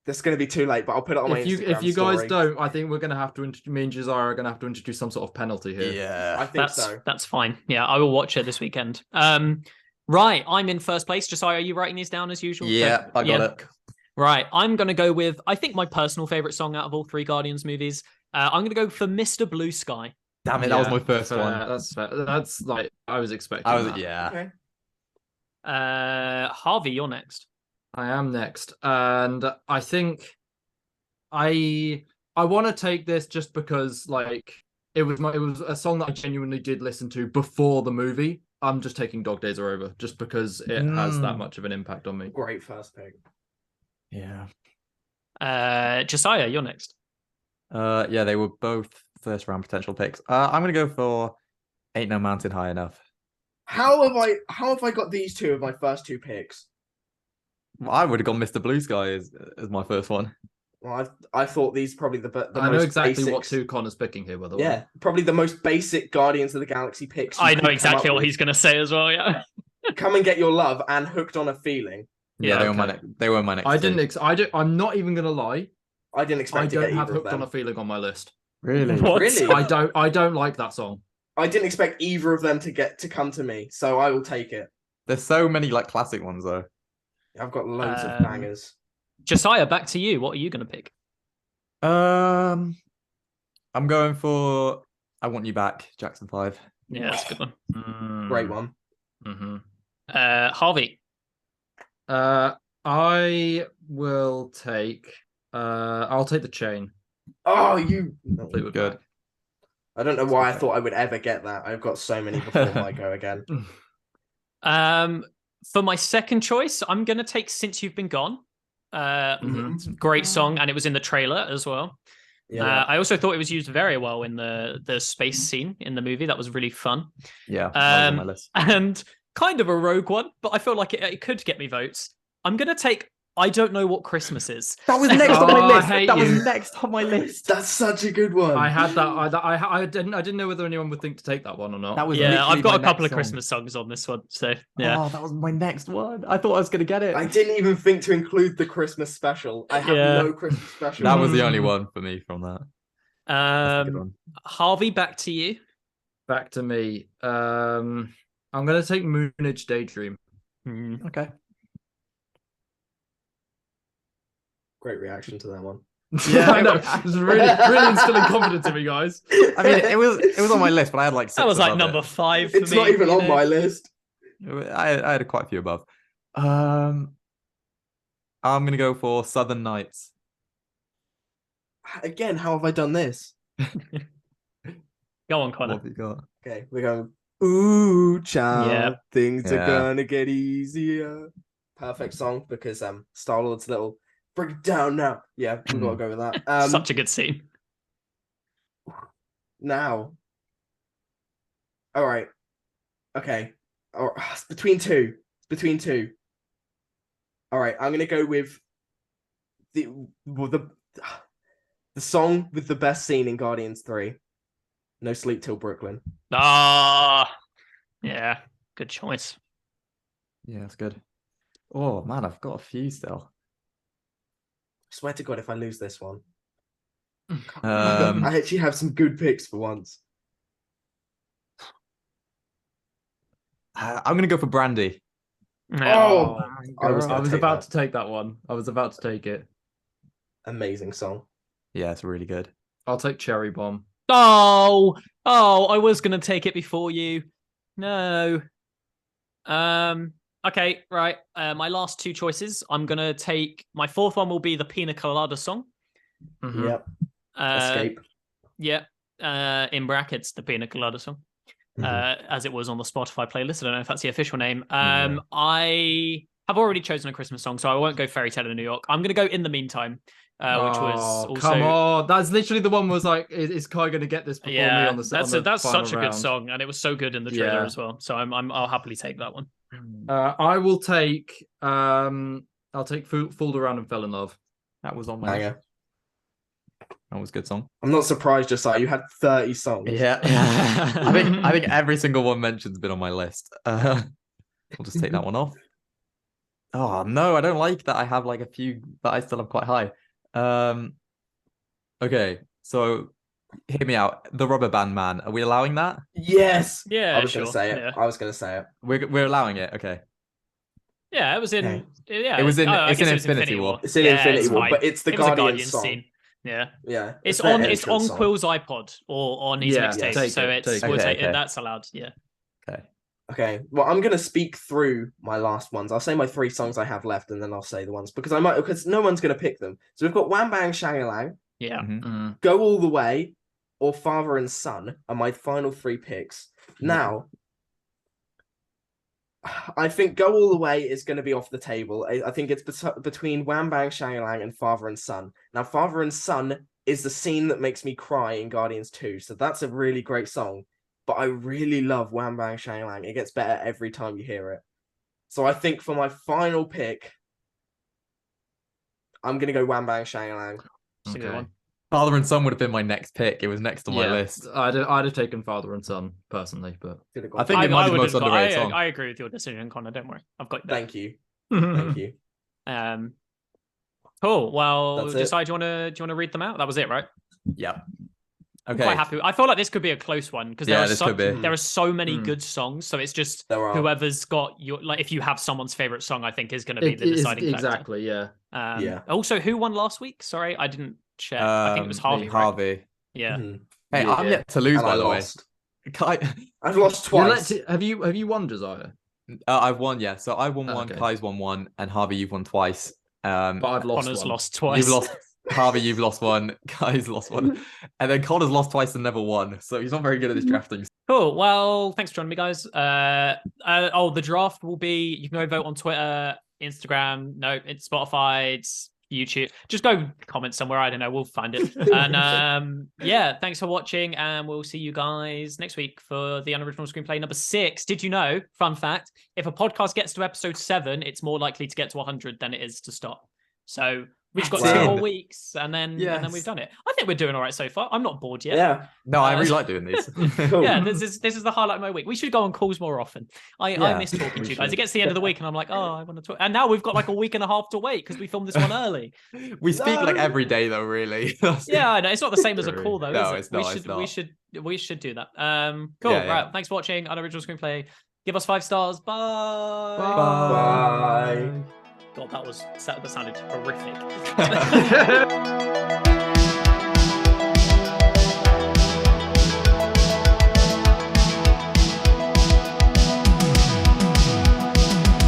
it's going to be too late, but I'll put it on my Instagram If you story. guys don't, I think we're going to have to... Me and Josiah are going to have to introduce some sort of penalty here. Yeah. I think so. That's fine. Yeah, I will watch it this weekend. Right, I'm in first place. Josiah, are you writing these down as usual? Yeah, I got it. Right, I'm going to go with, I think, my personal favorite song out of all three Guardians movies. I'm going to go for Mr. Blue Sky. Damn it, that was my first one. That's fair. That's like, I was expecting that. Yeah. Okay. Harvey, you're next. I am next. And I think I want to take this just because, like, it was a song that I genuinely did listen to before the movie. I'm just taking Dog Days Are Over just because it has that much of an impact on me. Great first pick. Yeah. Josiah, you're next. Yeah, they were both first round potential picks. I'm gonna go for Ain't No Mountain High Enough. How have I got these two of my first two picks? Well, I would have gone Mr. Blue Sky as my first one. Well, I thought these probably the I know most exactly basics. what two Connor's picking here, by the way. Yeah, probably the most basic Guardians of the Galaxy picks. I know exactly what he's going to say as well. Yeah. Come and Get Your Love and Hooked on a Feeling. Yeah, they were my next. I'm not even gonna lie. I didn't expect to get have either of Hooked them. on a Feeling on my list. Really? What? Really? I don't like that song. I didn't expect either of them to come to me, so I will take it. There's so many like classic ones though. I've got loads of bangers. Josiah, back to you. What are you going to pick? I'm going for I Want You Back, Jackson 5. Yeah, that's a good one. Great one. Mm-hmm. Harvey. I will take. I'll take The Chain. Oh, you Fleetwood Good. Mac. I don't know why I thought I would ever get that. I've got so many before I go again. For my second choice, I'm going to take Since You've Been Gone. Great song, and it was in the trailer as well. Yeah. I also thought it was used very well in the space scene in the movie. That was really fun. Yeah, that was on my list. And kind of a rogue one, but I feel like it could get me votes. I'm going to take I Don't Know What Christmas Is. That was next on my list. That was next on my list. That's such a good one. I had that. I didn't know whether anyone would think to take that one or not. That was I've got a couple of song. Christmas songs on this one. So yeah. Oh, that was my next one. I thought I was gonna get it. I didn't even think to include the Christmas special. I have no Christmas special. That was the only one for me from that. That's a good one. Harvey, back to you. Back to me. I'm gonna take Moonage Daydream. Okay. Great reaction to that one. Yeah, I know. It was really instilling confidence in me, guys. I mean, it was on my list, but I had like 6 That was like above number it. 5 for It's me. not even on my list. I had quite a few above. I'm gonna go for Southern Nights. Again, how have I done this? Go on, What Connor. have you got? Okay, we're going. Ooh, child, Yeah. things are Yeah. gonna get easier. Perfect song because Star-Lord's little break it down now. Yeah, we gotta go with that. Such a good scene. Now, all right, okay, it's between two. It's between two. All right, I'm gonna go with the song with the best scene in Guardians 3. No Sleep Till Brooklyn. Yeah, good choice. Yeah, that's good. Oh man, I've got a few still. I swear to God, if I lose this one, Um, I actually have some good picks for once. I'm gonna go for Brandy. Oh, I was gonna take about that. to take that one. I was about to take it. Amazing song. Yeah, it's really good. I'll take Cherry Bomb. Oh, I was gonna take it before you. No. Okay, right. My last two choices. I'm gonna take my fourth one will be the Pina Colada song. Mhm. Yep. Escape. Yeah. In brackets, the Pina Colada song. As it was on the Spotify playlist. I don't know if that's the official name. I have already chosen a Christmas song, so I won't go Fairy Tale in New York. I'm gonna go In the Meantime, which was also... Come on, that's literally the one was like, is Kai going to get this before me on the that's final such a round? good song, and it was so good in the trailer as well. So I'll happily take that one. I will take I'll take Fooled Around and Fell in Love. That was on my list. Banger. That was a good song. I'm not surprised, Josiah. You had 30 songs. Yeah. I think every single one mentioned's been on my list. We'll just take that one off. Oh no, I don't like that. I have like a few that I still have quite high. Okay, so hear me out. The Rubber Band Man. Are we allowing that? Yes. Yeah, I was sure. gonna say it. Yeah. I was gonna say it. We're allowing it. Okay. Yeah, it was in. Okay. Yeah, It was in. I It's guess in it was Infinity War. It's in Yeah, Infinity War, fine. but it's the It was a Guardians song. scene. Yeah. Yeah. It's their on entrance song. Quill's iPod or on his Yeah, mixtape, take so it, it's take we'll it. take Okay. that's allowed. Yeah. Okay. Okay, well, I'm gonna speak through my last ones. I'll say my 3 songs I have left, and then I'll say the ones because no one's gonna pick them. So we've got Wham Bang Shang-a-Lang, Yeah. Mm. Go All the Way, or Father and Son are my final 3 picks. Now, I think Go All the Way is going to be off the table. I think it's between Wham Bang Shang-a-Lang and Father and Son. Now, Father and Son is the scene that makes me cry in Guardians 2, so that's a really great song. But I really love Wham Bang Shang-a-Lang. It gets better every time you hear it. So I think for my final pick, I'm going to go Wham Bang Shang-a-Lang. That's a good one. Father and Son would have been my next pick. It was next on my list. I'd have taken Father and Son personally, but I think it might be the most underrated song. I agree with your decision, Connor. Don't worry, I've got you. Thank you. Thank you. Cool. Well, That's decide. Do you want to read them out? That was it, right? Yeah. I'm Okay. quite happy. I feel like this could be a close one because there are so many Mm. good songs. So it's just There are. whoever's got your if you have someone's favorite song, I think is going to be the deciding factor. Exactly, yeah. Yeah. Also, who won last week? Sorry, I didn't check. I think it was Harvey. Right? Harvey. Yeah. Mhm. Hey, Yeah. I'm yet to lose, And by I the way. lost. Kai, I've lost twice. Have you won, Josiah? I've won, yeah. So I won one, Okay. Kai's won one, and Harvey, you've won twice. But I've lost Connor's one. lost twice. You've lost. Harvey, you've lost one. Kai's lost one, and then Connor's lost twice and never won. So he's not very good at this drafting. Cool. Well, thanks for joining me, guys. The draft will be. You can go vote on Twitter, Instagram. No, it's Spotify. It's YouTube. Just go comment somewhere. I don't know. We'll find it. And yeah, thanks for watching, and we'll see you guys next week for the Unoriginal Screenplay number 6. Did you know? Fun fact: if a podcast gets to episode 7, it's more likely to get to 100 than it is to stop. So we've got 2 more weeks, and then we've done it. I think we're doing all right so far. I'm not bored yet. Yeah. No, I really like doing these. Cool. Yeah, this is the highlight of my week. We should go on calls more often. I miss talking to you guys. It gets to the end of the week, and I'm like, oh, I want to talk. And now we've got like a week and a half to wait because we filmed this one early. We speak like every day, though. Really. Yeah, I know. It's not the same as a call, though. No, is it? it's not. We should do that. Cool. Yeah, yeah. Right. Thanks for watching Unoriginal Screenplay. Give us 5 stars. Bye. Bye. God, that sounded horrific.